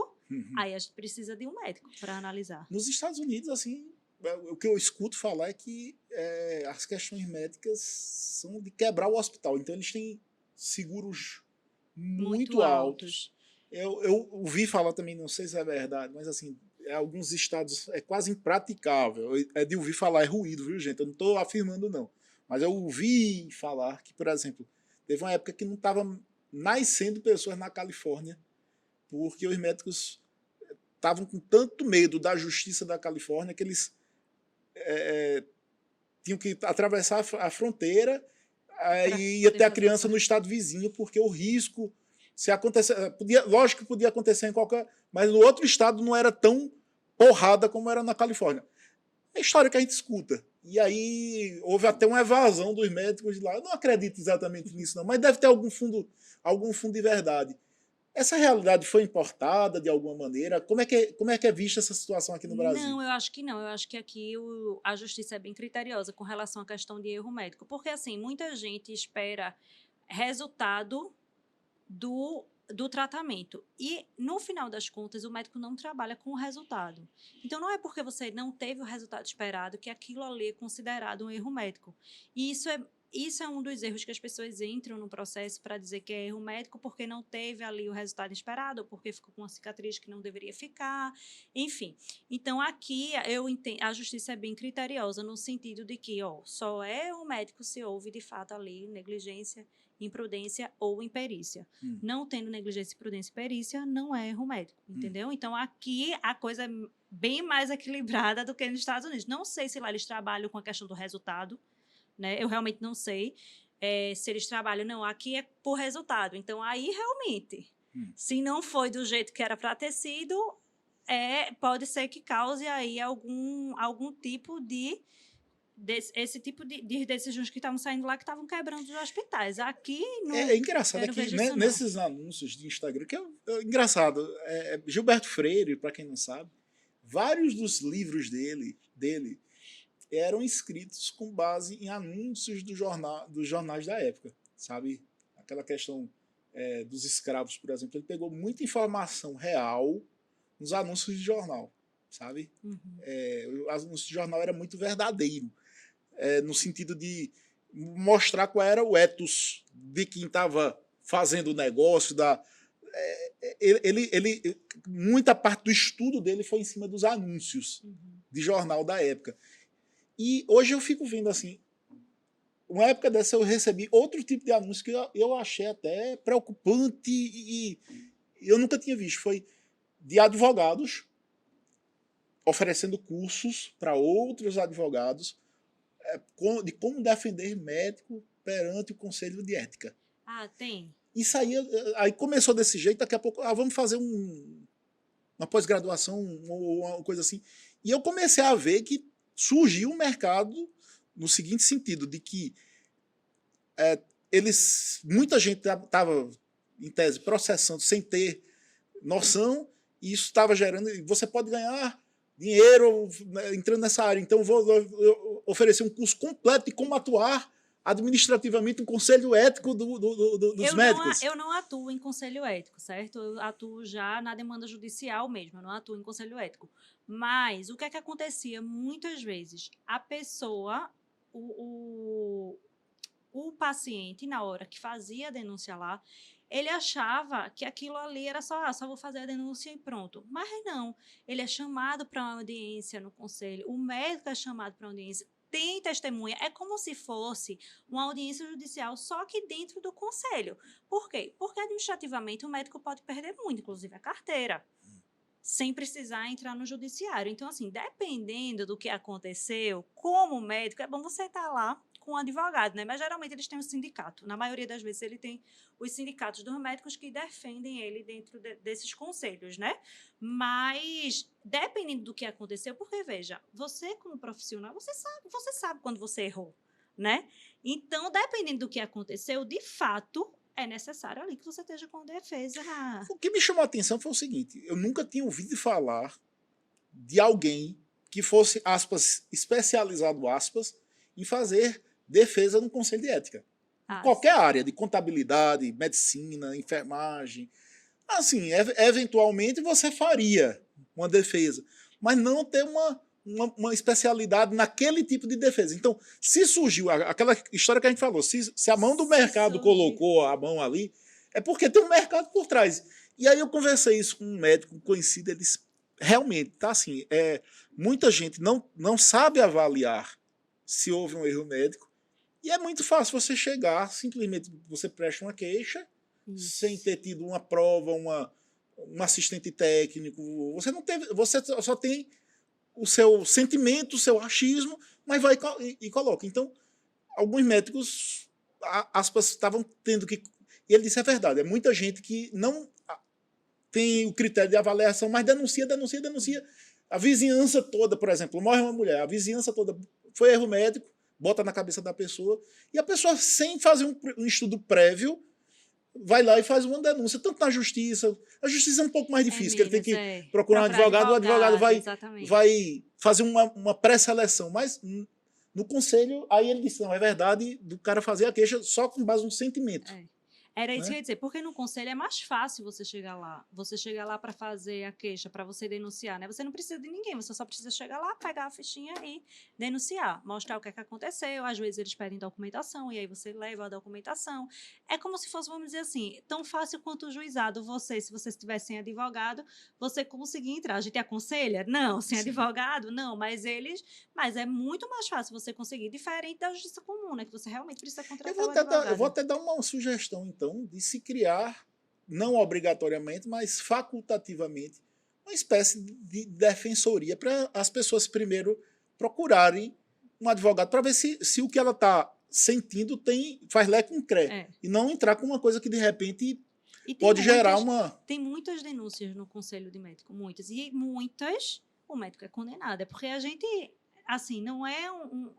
B: aí a gente precisa de um médico para analisar.
A: Nos Estados Unidos, assim, o que eu escuto falar é que as questões médicas são de quebrar o hospital. Então eles têm seguros muito altos. Eu ouvi falar também, não sei se é verdade, mas assim, alguns estados é quase impraticável. É de ouvir falar, é ruído, viu, gente? Eu não estou afirmando, não. Mas eu ouvi falar que, por exemplo, teve uma época que não estava nascendo pessoas na Califórnia porque os médicos estavam com tanto medo da justiça da Califórnia que eles tinham que atravessar a fronteira e ia ter a criança no estado vizinho, porque o risco, se acontecer, lógico que podia acontecer em qualquer, mas no outro estado não era tão porrada como era na Califórnia. É a história que a gente escuta. E aí houve até uma evasão dos médicos de lá. Eu não acredito exatamente nisso, não, mas deve ter algum fundo de verdade. Essa realidade foi importada de alguma maneira? Como é que é vista essa situação aqui no Brasil?
B: Não, eu acho que não. Eu acho que aqui a justiça é bem criteriosa com relação à questão de erro médico. Porque, assim, muita gente espera resultado do tratamento. E, no final das contas, o médico não trabalha com o resultado. Então, não é porque você não teve o resultado esperado que aquilo ali é considerado um erro médico. E isso é um dos erros que as pessoas entram no processo para dizer que é erro médico porque não teve ali o resultado esperado, ou porque ficou com uma cicatriz que não deveria ficar, enfim. Então, aqui eu entendo, a justiça é bem criteriosa no sentido de que só é o médico se houve de fato ali negligência, imprudência ou imperícia. Não tendo negligência, imprudência e perícia, não é erro médico, entendeu? Então, aqui a coisa é bem mais equilibrada do que nos Estados Unidos. Não sei se lá eles trabalham com a questão do resultado, né? Eu realmente não sei se eles trabalham. Não, aqui é por resultado. Então, aí, realmente, se não foi do jeito que era para ter sido, pode ser que cause aí algum tipo esse tipo de decisões que estavam saindo lá que estavam quebrando os hospitais. Aqui não.
A: É engraçado
B: eu não
A: que
B: vejo isso, não.
A: nesses anúncios de Instagram, que é engraçado, Gilberto Freire, para quem não sabe, vários dos livros dele eram escritos com base em anúncios dos jornais da época, sabe? Aquela questão dos escravos, por exemplo, ele pegou muita informação real nos anúncios de jornal, sabe?
B: Uhum.
A: O anúncio de jornal era muito verdadeiro, no sentido de mostrar qual era o ethos de quem estava fazendo o negócio. Muita parte do estudo dele foi em cima dos anúncios de jornal da época. E hoje eu fico vendo assim, uma época dessa eu recebi outro tipo de anúncio que eu achei até preocupante e eu nunca tinha visto. Foi de advogados oferecendo cursos para outros advogados de como defender médico perante o Conselho de Ética.
B: Ah, tem.
A: Isso aí começou desse jeito, daqui a pouco vamos fazer uma pós-graduação ou uma coisa assim. E eu comecei a ver que surgiu um mercado no seguinte sentido, de que muita gente estava, em tese, processando sem ter noção, e isso estava gerando. Você pode ganhar dinheiro entrando nessa área. Então, vou oferecer um curso completo de como atuar administrativamente um conselho ético dos médicos.
B: Eu não atuo em conselho ético, certo? Eu atuo já na demanda judicial mesmo, eu não atuo em conselho ético. Mas o que é que acontecia muitas vezes? A pessoa, o paciente, na hora que fazia a denúncia lá, ele achava que aquilo ali era só vou fazer a denúncia e pronto. Mas não, ele é chamado para uma audiência no conselho, o médico é chamado para uma audiência, tem testemunha, é como se fosse uma audiência judicial, só que dentro do conselho. Por quê? Porque administrativamente o médico pode perder muito, inclusive a carteira, sem precisar entrar no judiciário. Então, assim, dependendo do que aconteceu, como médico, é bom você estar lá com um advogado, né? Mas geralmente eles têm um sindicato. Na maioria das vezes ele tem os sindicatos dos médicos que defendem ele dentro desses conselhos, né? Mas dependendo do que aconteceu, porque veja, você como profissional, você sabe quando você errou, né? Então, dependendo do que aconteceu, de fato, é necessário ali que você esteja com defesa.
A: O que me chamou a atenção foi o seguinte, eu nunca tinha ouvido falar de alguém que fosse, aspas, especializado, aspas, em fazer defesa no Conselho de Ética. Em qualquer área, de contabilidade, medicina, enfermagem. Assim, eventualmente você faria uma defesa, mas não ter uma especialidade naquele tipo de defesa. Então, se surgiu aquela história que a gente falou, se a mão do mercado colocou a mão ali, é porque tem um mercado por trás. E aí eu conversei isso com um médico conhecido, ele disse, realmente, tá assim, muita gente não sabe avaliar se houve um erro médico, e é muito fácil você chegar, simplesmente você presta uma queixa, sem ter tido uma prova, um assistente técnico, você só tem o seu sentimento, o seu achismo, mas vai e coloca. Então, alguns médicos, aspas, estavam tendo que... E ele disse, é verdade, é muita gente que não tem o critério de avaliação, mas denuncia. A vizinhança toda, por exemplo, morre uma mulher, a vizinhança toda foi erro médico, bota na cabeça da pessoa, e a pessoa, sem fazer um estudo prévio, vai lá e faz uma denúncia, tanto na justiça. A justiça é um pouco mais difícil, que ele tem que procurar um advogado, o advogado vai fazer uma pré-seleção. Mas no conselho, aí ele disse, não, é verdade do cara fazer a queixa só com base no sentimento.
B: Era isso que eu ia dizer, porque no conselho é mais fácil você chegar lá. Você chega lá para fazer a queixa, para você denunciar, né? Você não precisa de ninguém, você só precisa chegar lá, pegar a fichinha e denunciar, mostrar o que é que aconteceu. Às vezes eles pedem documentação e aí você leva a documentação. É como se fosse, vamos dizer assim, tão fácil quanto o juizado. Se você estivesse sem advogado, você conseguir entrar. A gente aconselha? Não. Sem advogado? Não. Mas é muito mais fácil você conseguir, diferente da justiça comum, né? Que você realmente precisa contratar um advogado.
A: Eu vou até dar uma sugestão, então, de se criar, não obrigatoriamente, mas facultativamente, uma espécie de defensoria para as pessoas primeiro procurarem um advogado para ver se o que ela está sentindo faz lé com cré. E não entrar com uma coisa que de repente pode gerar uma...
B: Tem muitas denúncias no Conselho de Médico, muitas. E muitas o médico é condenado. É porque a gente... Assim, não é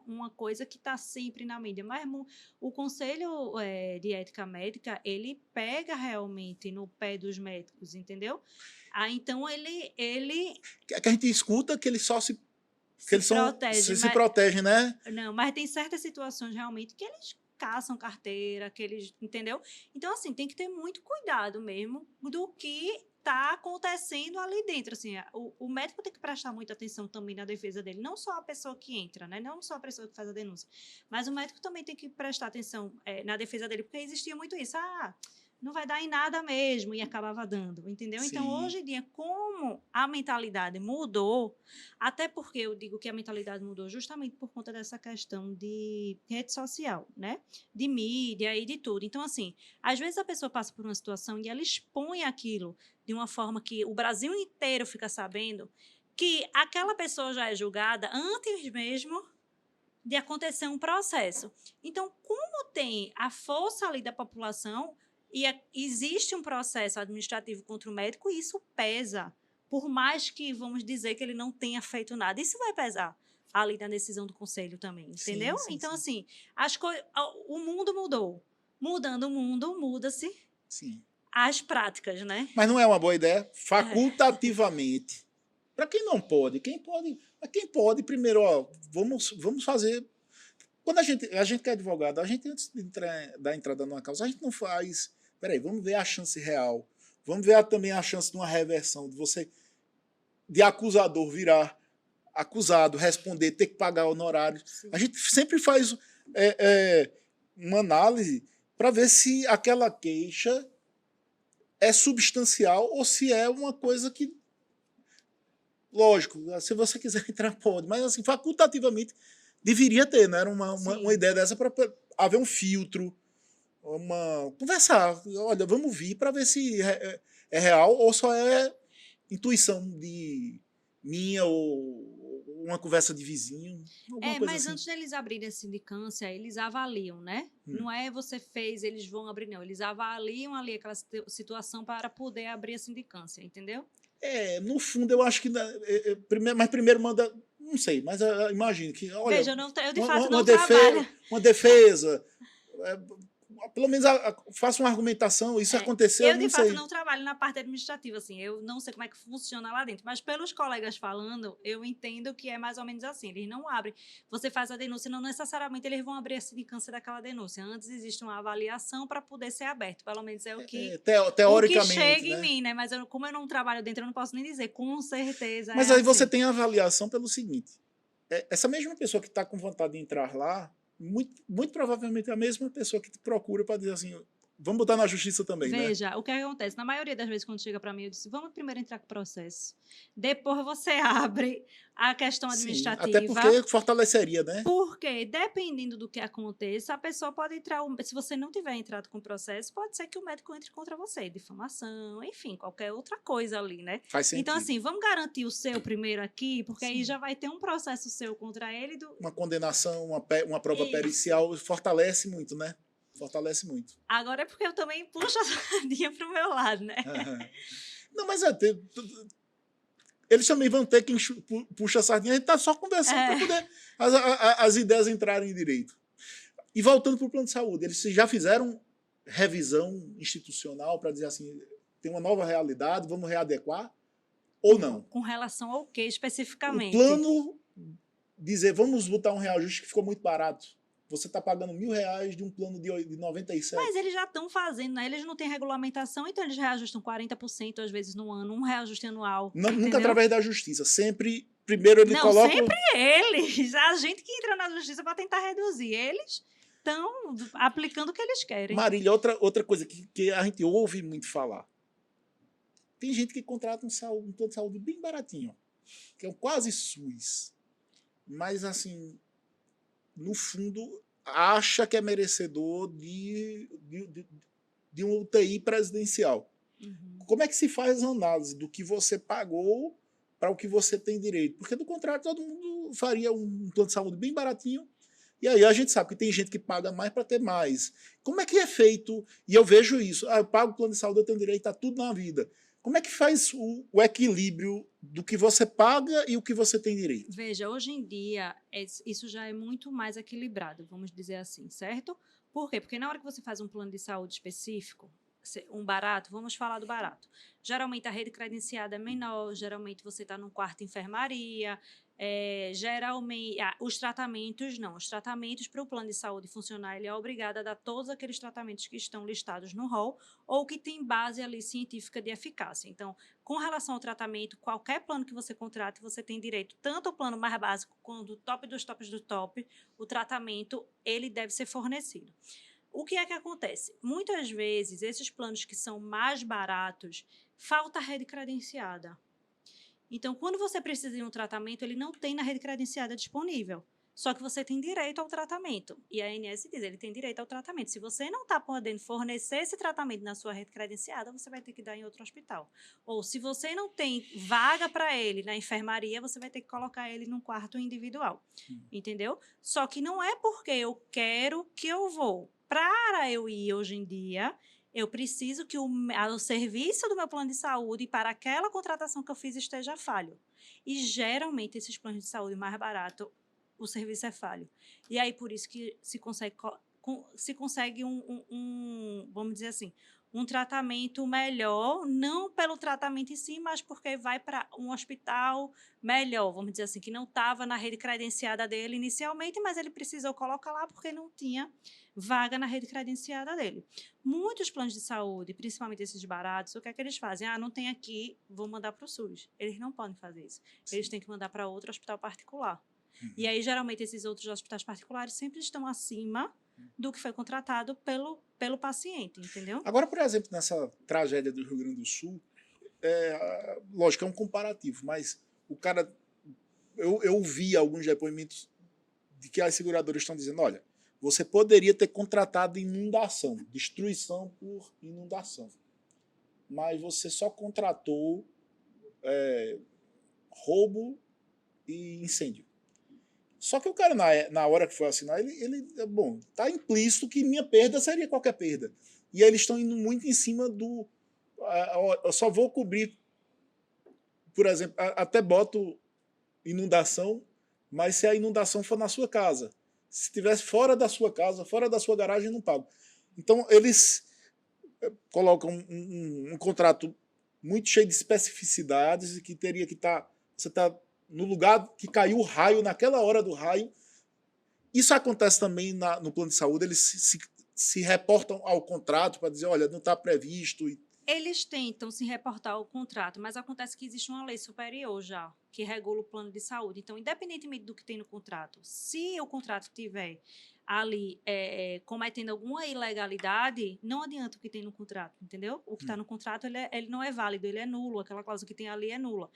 B: uma coisa que está sempre na mídia, mas o Conselho de Ética Médica, ele pega realmente no pé dos médicos, entendeu? Então, ele...
A: Que a gente escuta que eles só se protegem, né?
B: Não, mas tem certas situações realmente que eles caçam carteira, que eles... Entendeu? Então, assim, tem que ter muito cuidado mesmo do que está acontecendo ali dentro. Assim, o médico tem que prestar muita atenção também na defesa dele, não só a pessoa que entra, né? Não só a pessoa que faz a denúncia, mas o médico também tem que prestar atenção na defesa dele, porque existia muito isso. Não vai dar em nada mesmo, e acabava dando, entendeu? Então,
A: Sim,
B: hoje em dia, como a mentalidade mudou, até porque eu digo que a mentalidade mudou justamente por conta dessa questão de rede social, né? De mídia e de tudo. Então, assim, às vezes a pessoa passa por uma situação e ela expõe aquilo de uma forma que o Brasil inteiro fica sabendo que aquela pessoa já é julgada antes mesmo de acontecer um processo. Então, como tem a força ali da população e existe um processo administrativo contra o médico, isso pesa. Por mais que, vamos dizer, que ele não tenha feito nada, isso vai pesar ali na decisão do conselho também,
A: sim,
B: entendeu?
A: sim,
B: Então,
A: sim.
B: assim, o mundo mudou. Mudando o mundo, muda-se
A: Sim.
B: as práticas, né?
A: Mas não é uma boa ideia?
B: É.
A: Facultativamente. Para quem não pode, quem pode, primeiro, ó, vamos fazer. Quando a gente que é advogado, a gente antes de dar entrada numa causa, a gente não faz. Peraí, vamos ver a chance real. Vamos ver também a chance de uma reversão, de você, de acusador virar acusado, responder, ter que pagar honorários.
B: Sim.
A: A gente sempre faz uma análise para ver se aquela queixa é substancial ou se é uma coisa que, lógico, se você quiser entrar, pode, mas assim, facultativamente deveria ter, né? Era uma
B: Sim.
A: ideia dessa para haver um filtro, conversar. Olha, vamos vir para ver se é real ou só é intuição de minha ou uma conversa de vizinho, alguma coisa
B: Mas
A: assim.
B: antes deles abrirem a sindicância, eles avaliam, né? Não é você fez, eles vão abrir, não. Eles avaliam ali aquela situação para poder abrir a sindicância, entendeu?
A: No fundo, eu acho que. Mas primeiro manda. Não sei, mas imagino que, olha,
B: Veja, eu de
A: uma,
B: fato
A: uma-
B: não
A: uma defesa,
B: trabalho.
A: uma defesa é, pelo menos faça uma argumentação. Isso aconteceu,
B: Eu, de
A: não
B: fato,
A: sei.
B: não trabalho na parte administrativa, assim, eu não sei como é que funciona lá dentro, mas pelos colegas falando, eu entendo que é mais ou menos assim, eles não abrem, você faz a denúncia, não necessariamente eles vão abrir a sindicância daquela denúncia, antes existe uma avaliação para poder ser aberto, pelo menos é o que
A: Teoricamente,
B: chega em
A: né?
B: mim, né, mas como eu não trabalho dentro, eu não posso nem dizer, com certeza
A: Mas
B: é
A: aí você
B: assim.
A: tem a avaliação pelo seguinte: essa mesma pessoa que está com vontade de entrar lá, muito provavelmente é a mesma pessoa que te procura para dizer assim: vamos botar na justiça também, né?
B: Veja, o que acontece? Na maioria das vezes, quando chega para mim, eu disse: vamos primeiro entrar com o processo. Depois você abre a questão
A: Sim, até porque
B: administrativa.
A: fortaleceria, né?
B: Porque, dependendo do que aconteça, a pessoa pode entrar. Se você não tiver entrado com o processo, pode ser que o médico entre contra você, difamação, enfim, qualquer outra coisa ali, né?
A: Faz
B: Então,
A: sentido.
B: assim, vamos garantir o seu primeiro aqui, porque aí
A: Sim.
B: já vai ter um processo seu contra ele do.
A: Uma condenação, uma prova
B: Isso.
A: pericial fortalece muito, né? Fortalece muito.
B: Agora é porque eu também puxo a sardinha pro meu lado, né?
A: Não, mas eles também vão ter quem puxa a sardinha. A gente está só conversando para
B: É.
A: poder as ideias entrarem direito. E voltando para o plano de saúde, eles já fizeram revisão institucional para dizer assim, tem uma nova realidade, vamos readequar ou não?
B: Com relação ao que
A: O
B: especificamente?
A: plano dizer, vamos botar um reajuste que ficou muito barato. Você está pagando R$ 1.000 de um plano de 97.
B: Mas eles já estão fazendo, né? Eles não têm regulamentação, então eles reajustam 40% às vezes no ano, um reajuste anual,
A: Nunca
B: entendeu?
A: através da justiça. Sempre, primeiro ele
B: Não,
A: coloca.
B: sempre eles. A gente que entra na justiça para tentar reduzir. Eles estão aplicando o que eles querem.
A: Marília, outra coisa que a gente ouve muito falar. Tem gente que contrata um plano de saúde bem baratinho, que é um quase SUS. Mas, assim, no fundo, acha que é merecedor de um UTI presidencial.
B: Uhum.
A: Como é que se faz a análise do que você pagou para o que você tem direito? Porque, do contrário, todo mundo faria um plano de saúde bem baratinho. E aí a gente sabe que tem gente que paga mais para ter mais. Como é que é feito? E eu vejo isso. Eu pago o plano de saúde, eu tenho direito a tudo na vida. Como é que faz o equilíbrio do que você paga e o que você tem direito?
B: Veja, hoje em dia, isso já é muito mais equilibrado, vamos dizer assim, certo? Por quê? Porque na hora que você faz um plano de saúde específico, um barato, vamos falar do barato. Geralmente a rede credenciada é menor, geralmente você está num quarto de enfermaria, Geralmente, os tratamentos não. Os tratamentos para o plano de saúde funcionar, ele é obrigado a dar todos aqueles tratamentos que estão listados no rol ou que tem base ali científica de eficácia. Então, com relação ao tratamento, qualquer plano que você contrate, você tem direito, tanto o plano mais básico quanto o top dos tops do top, o tratamento, ele deve ser fornecido. O que é que acontece? Muitas vezes, esses planos que são mais baratos, falta rede credenciada. Então, quando você precisa de um tratamento, ele não tem na rede credenciada disponível. Só que você tem direito ao tratamento. E a ANS diz, ele tem direito ao tratamento. Se você não está podendo fornecer esse tratamento na sua rede credenciada, você vai ter que dar em outro hospital. Ou se você não tem vaga para ele na enfermaria, você vai ter que colocar ele num quarto individual. Entendeu? Só que não é porque eu quero que eu vou. Para eu ir hoje em dia, eu preciso que o serviço do meu plano de saúde para aquela contratação que eu fiz esteja falho. E geralmente esses planos de saúde mais baratos, o serviço é falho. E aí por isso que se consegue vamos dizer assim, um tratamento melhor, não pelo tratamento em si, mas porque vai para um hospital melhor, vamos dizer assim, que não estava na rede credenciada dele inicialmente, mas ele precisou colocar lá porque não tinha vaga na rede credenciada dele. Muitos planos de saúde, principalmente esses baratos, o que é que eles fazem? Não tem aqui, vou mandar para o SUS. Eles não podem fazer isso. Eles têm que mandar para outro hospital particular. E aí, geralmente, esses outros hospitais particulares sempre estão acima do que foi contratado pelo paciente, entendeu?
A: Agora, por exemplo, nessa tragédia do Rio Grande do Sul, lógico, é um comparativo, mas o cara. Eu vi alguns depoimentos de que as seguradoras estão dizendo: olha, você poderia ter contratado inundação, destruição por inundação, mas você só contratou roubo e incêndio. Só que o cara, na hora que foi assinar, bom, tá implícito que minha perda seria qualquer perda. E aí eles estão indo muito em cima do. Eu só vou cobrir, por exemplo, até boto inundação, mas se a inundação for na sua casa. Se estivesse fora da sua casa, fora da sua garagem, não pago. Então, eles colocam um contrato muito cheio de especificidades e que teria que estar. Você está no lugar que caiu o raio, naquela hora do raio. Isso acontece também no plano de saúde, eles se reportam ao contrato para dizer, olha, não está previsto.
B: Eles tentam se reportar ao contrato, mas acontece que existe uma lei superior já, que regula o plano de saúde. Então, independentemente do que tem no contrato, se o contrato tiver ali cometendo alguma ilegalidade, não adianta o que tem no contrato, entendeu? O que está no contrato, ele não é válido, ele é nulo, aquela cláusula que tem ali é nula.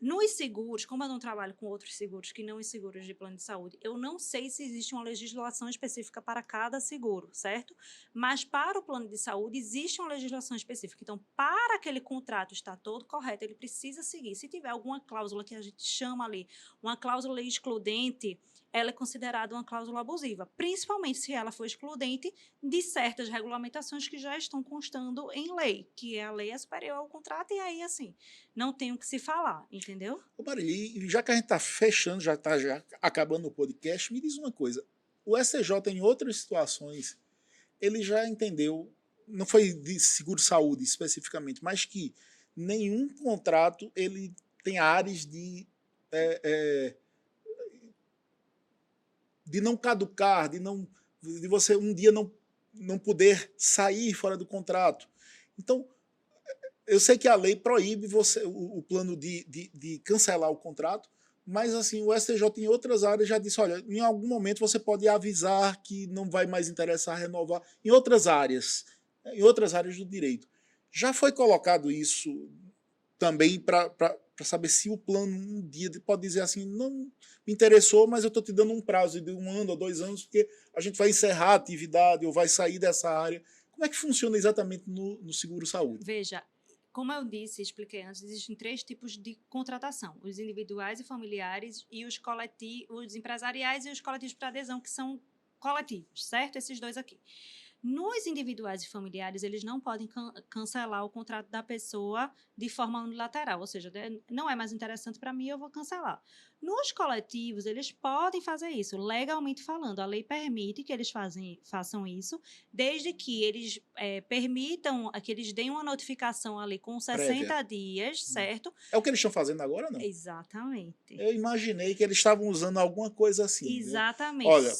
B: Nos seguros, como eu não trabalho com outros seguros que não os seguros de plano de saúde, eu não sei se existe uma legislação específica para cada seguro, certo? Mas para o plano de saúde existe uma legislação específica. Então, para aquele contrato estar todo correto, ele precisa seguir. Se tiver alguma cláusula que a gente chama ali, uma cláusula excludente, ela é considerada uma cláusula abusiva, principalmente se ela for excludente de certas regulamentações que já estão constando em lei, que a lei é superior ao contrato, e aí, assim, não tem o que se falar, entendeu?
A: Ô Marili, já que a gente está fechando, já está acabando o podcast, me diz uma coisa. O STJ, em outras situações, ele já entendeu, não foi de seguro-saúde especificamente, mas que nenhum contrato ele tem áreas de não caducar, de você um dia não poder sair fora do contrato. Então, eu sei que a lei proíbe o plano de cancelar o contrato, mas assim, o STJ em outras áreas já disse, olha, em algum momento você pode avisar que não vai mais interessar renovar em outras áreas do direito. Já foi colocado isso também para saber se o plano um dia pode dizer assim, não me interessou, mas eu estou te dando um prazo de 1 ano ou 2 anos, porque a gente vai encerrar a atividade ou vai sair dessa área. Como é que funciona exatamente no seguro-saúde?
B: Veja, como eu disse, expliquei antes, existem 3 tipos de contratação: os individuais e familiares e os coletivos, os empresariais e os coletivos para adesão, que são coletivos, certo? Esses 2 aqui. Nos individuais e familiares, eles não podem cancelar o contrato da pessoa de forma unilateral, ou seja, não é mais interessante para mim, eu vou cancelar. Nos coletivos, eles podem fazer isso, legalmente falando. A lei permite que eles façam isso, desde que eles permitam, que eles deem uma notificação ali com 60
A: Prévia.
B: dias, certo?
A: É o que eles estão fazendo agora, não?
B: Exatamente.
A: Eu imaginei que eles estavam usando alguma coisa assim.
B: Exatamente.
A: Olha,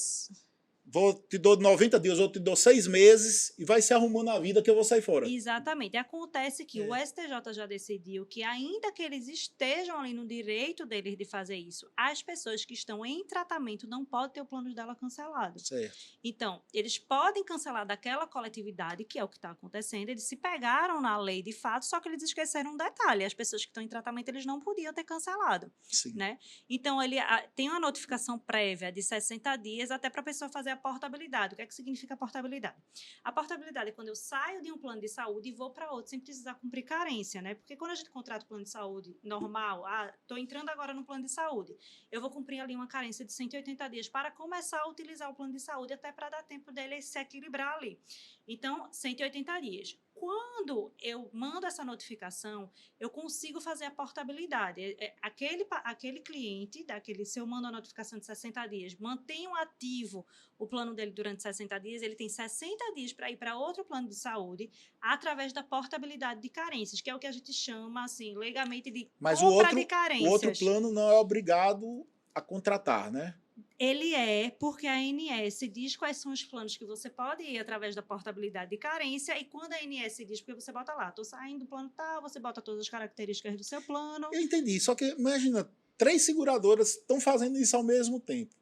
A: te dou 90 dias, ou te dou 6 meses e vai se arrumando a vida que eu vou sair fora.
B: Exatamente. Acontece que o STJ já decidiu que, ainda que eles estejam ali no direito deles de fazer isso, as pessoas que estão em tratamento não podem ter o plano dela cancelado.
A: Certo.
B: Então, eles podem cancelar daquela coletividade, que é o que está acontecendo. Eles se pegaram na lei de fato, só que eles esqueceram um detalhe: as pessoas que estão em tratamento, eles não podiam ter cancelado.
A: Sim.
B: Né? Então, ele tem uma notificação prévia de 60 dias até para a pessoa fazer a portabilidade. O que é que significa a portabilidade? A portabilidade é quando eu saio de um plano de saúde e vou para outro sem precisar cumprir carência, né? Porque quando a gente contrata o plano de saúde normal, estou entrando agora no plano de saúde, eu vou cumprir ali uma carência de 180 dias para começar a utilizar o plano de saúde, até para dar tempo dele se equilibrar ali. Então, 180 dias. Quando eu mando essa notificação, eu consigo fazer a portabilidade. Aquele cliente, se eu mando a notificação de 60 dias, mantenho ativo o plano dele durante 60 dias, ele tem 60 dias para ir para outro plano de saúde através da portabilidade de carências, que é o que a gente chama, assim, legalmente de compra de carências.
A: O outro plano não é obrigado a contratar, né?
B: Ele porque a ANS diz quais são os planos que você pode ir através da portabilidade de carência, e quando a ANS diz, porque você bota lá, estou saindo do plano tal, você bota todas as características do seu plano.
A: Eu entendi, só que imagina, 3 seguradoras estão fazendo isso ao mesmo tempo.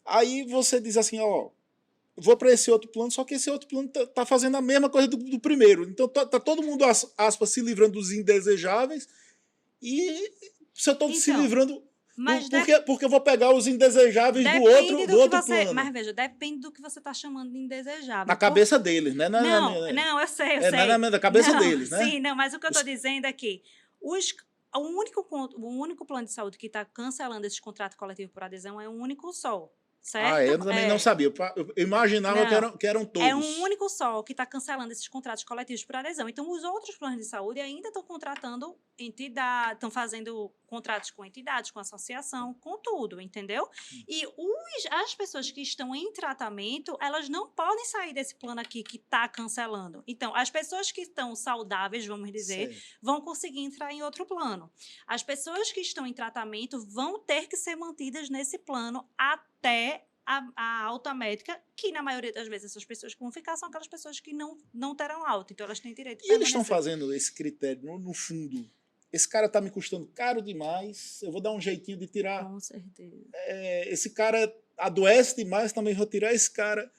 A: Aí você diz assim, ó, vou para esse outro plano, só que esse outro plano tá fazendo a mesma coisa do primeiro. Então tá todo mundo, aspas, se livrando dos indesejáveis, e se eu estou se livrando... Porque eu vou pegar os indesejáveis do outro plano.
B: Mas veja, depende do que você está chamando de indesejável.
A: Na cabeça deles, né?
B: Não, eu sei.
A: Na cabeça deles, né?
B: Sim, não, mas o que eu estou dizendo é que o único plano de saúde que está cancelando esse contrato coletivo por adesão é um único só. Certo?
A: Eu também não sabia. Eu imaginava que eram todos.
B: É um único só que está cancelando esses contratos coletivos por adesão. Então, os outros planos de saúde ainda estão contratando entidades, estão fazendo contratos com entidades, com associação, com tudo, entendeu? E as pessoas que estão em tratamento, elas não podem sair desse plano aqui que está cancelando. Então, as pessoas que estão saudáveis, vamos dizer, vão conseguir entrar em outro plano. As pessoas que estão em tratamento vão ter que ser mantidas nesse plano até a alta médica, que na maioria das vezes essas pessoas que vão ficar são aquelas pessoas que não terão alta, então elas têm direito a
A: permanecer. E eles estão fazendo esse critério, no fundo, esse cara está me custando caro demais, eu vou dar um jeitinho de tirar.
B: Com certeza.
A: Esse cara adoece demais, também vou tirar esse cara.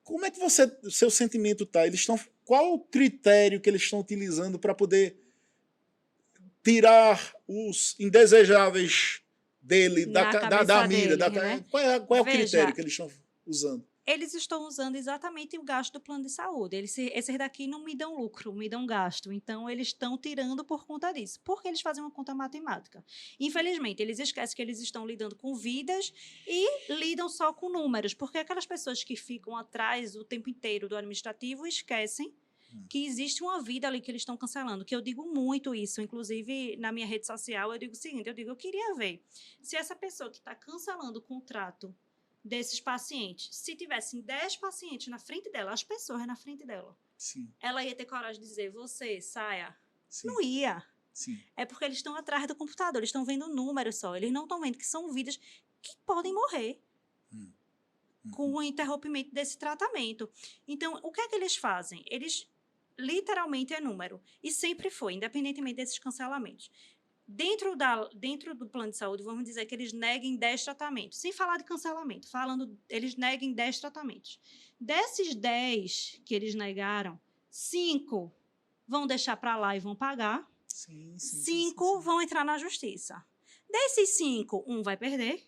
A: Como é que o seu sentimento está? Qual o critério que eles estão utilizando para poder tirar os indesejáveis dele, da mira?
B: Né?
A: Qual é o critério que eles estão usando?
B: Eles estão usando exatamente o gasto do plano de saúde. Esses daqui não me dão lucro, me dão gasto. Então, eles estão tirando por conta disso. Porque eles fazem uma conta matemática. Infelizmente, eles esquecem que eles estão lidando com vidas e lidam só com números. Porque aquelas pessoas que ficam atrás o tempo inteiro do administrativo esquecem que existe uma vida ali que eles estão cancelando, que eu digo muito isso, inclusive na minha rede social, eu digo o seguinte, eu queria ver se essa pessoa que está cancelando o contrato desses pacientes, se tivessem 10 pacientes na frente dela, as pessoas na frente dela,
A: sim,
B: ela ia ter coragem de dizer, você, saia.
A: Sim.
B: Não ia.
A: Sim.
B: É porque eles estão atrás do computador, eles estão vendo números só, eles não estão vendo que são vidas que podem morrer. Com o interrompimento desse tratamento. Então, o que é que eles fazem? Eles literalmente é número. E sempre foi, independentemente desses cancelamentos. Dentro do plano de saúde, vamos dizer que eles neguem 10 tratamentos. Sem falar de cancelamento, eles neguem 10 tratamentos. Desses 10 que eles negaram, 5 vão deixar para lá e vão pagar. 5 vão entrar na justiça. Desses 5, 1 vai perder,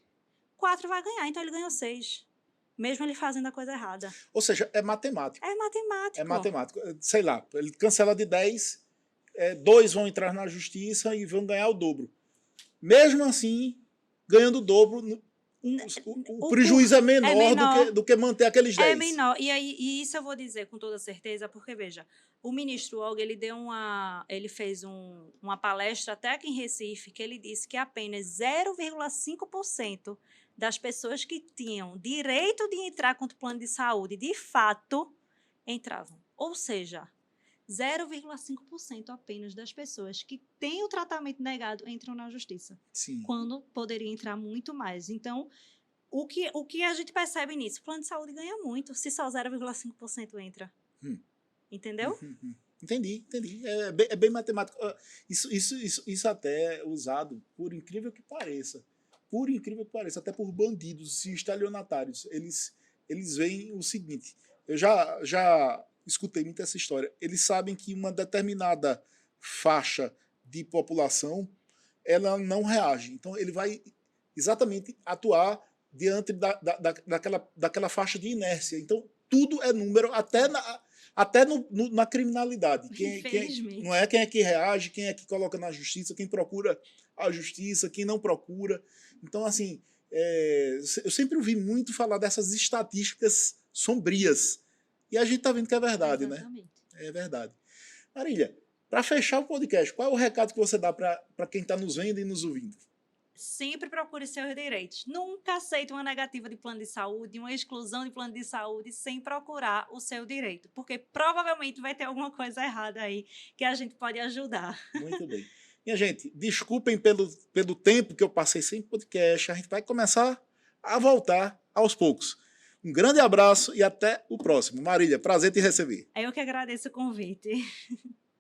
B: 4 vai ganhar. Então, ele ganhou 6. Mesmo ele fazendo a coisa errada.
A: Ou seja, é matemático.
B: É matemático.
A: É matemático. Sei lá, ele cancela de 10, 2 vão entrar na justiça e vão ganhar o dobro. Mesmo assim, ganhando o dobro, o prejuízo é menor, do que manter aqueles 10.
B: É menor. E isso eu vou dizer com toda certeza, porque, veja, o ministro Olga, ele fez uma palestra até aqui em Recife, que ele disse que apenas 0,5% das pessoas que tinham direito de entrar contra o plano de saúde, de fato, entravam. Ou seja, 0,5% apenas das pessoas que têm o tratamento negado entram na justiça.
A: Sim.
B: Quando poderia entrar muito mais. Então, o que a gente percebe nisso? O plano de saúde ganha muito se só 0,5% entra. Entendeu?
A: Entendi. É bem matemático. Isso até é usado, por incrível que pareça, até por bandidos e estelionatários. Eles veem o seguinte, eu já escutei muito essa história, eles sabem que uma determinada faixa de população ela não reage. Então ele vai exatamente atuar diante daquela faixa de inércia. Então tudo é número, até na criminalidade. Não é quem é que reage, quem é que coloca na justiça, quem procura a justiça, quem não procura. Então, assim, eu sempre ouvi muito falar dessas estatísticas sombrias. E a gente está vendo que é verdade,
B: Exatamente.
A: né? É verdade. Marília, para fechar o podcast, qual é o recado que você dá para quem está nos vendo e nos ouvindo?
B: Sempre procure seus direitos. Nunca aceite uma negativa de plano de saúde, uma exclusão de plano de saúde sem procurar o seu direito, porque provavelmente vai ter alguma coisa errada aí que a gente pode ajudar.
A: Muito bem. Minha gente, desculpem pelo tempo que eu passei sem podcast, a gente vai começar a voltar aos poucos. Um grande abraço e até o próximo. Marília, prazer te receber.
B: Eu que agradeço o convite.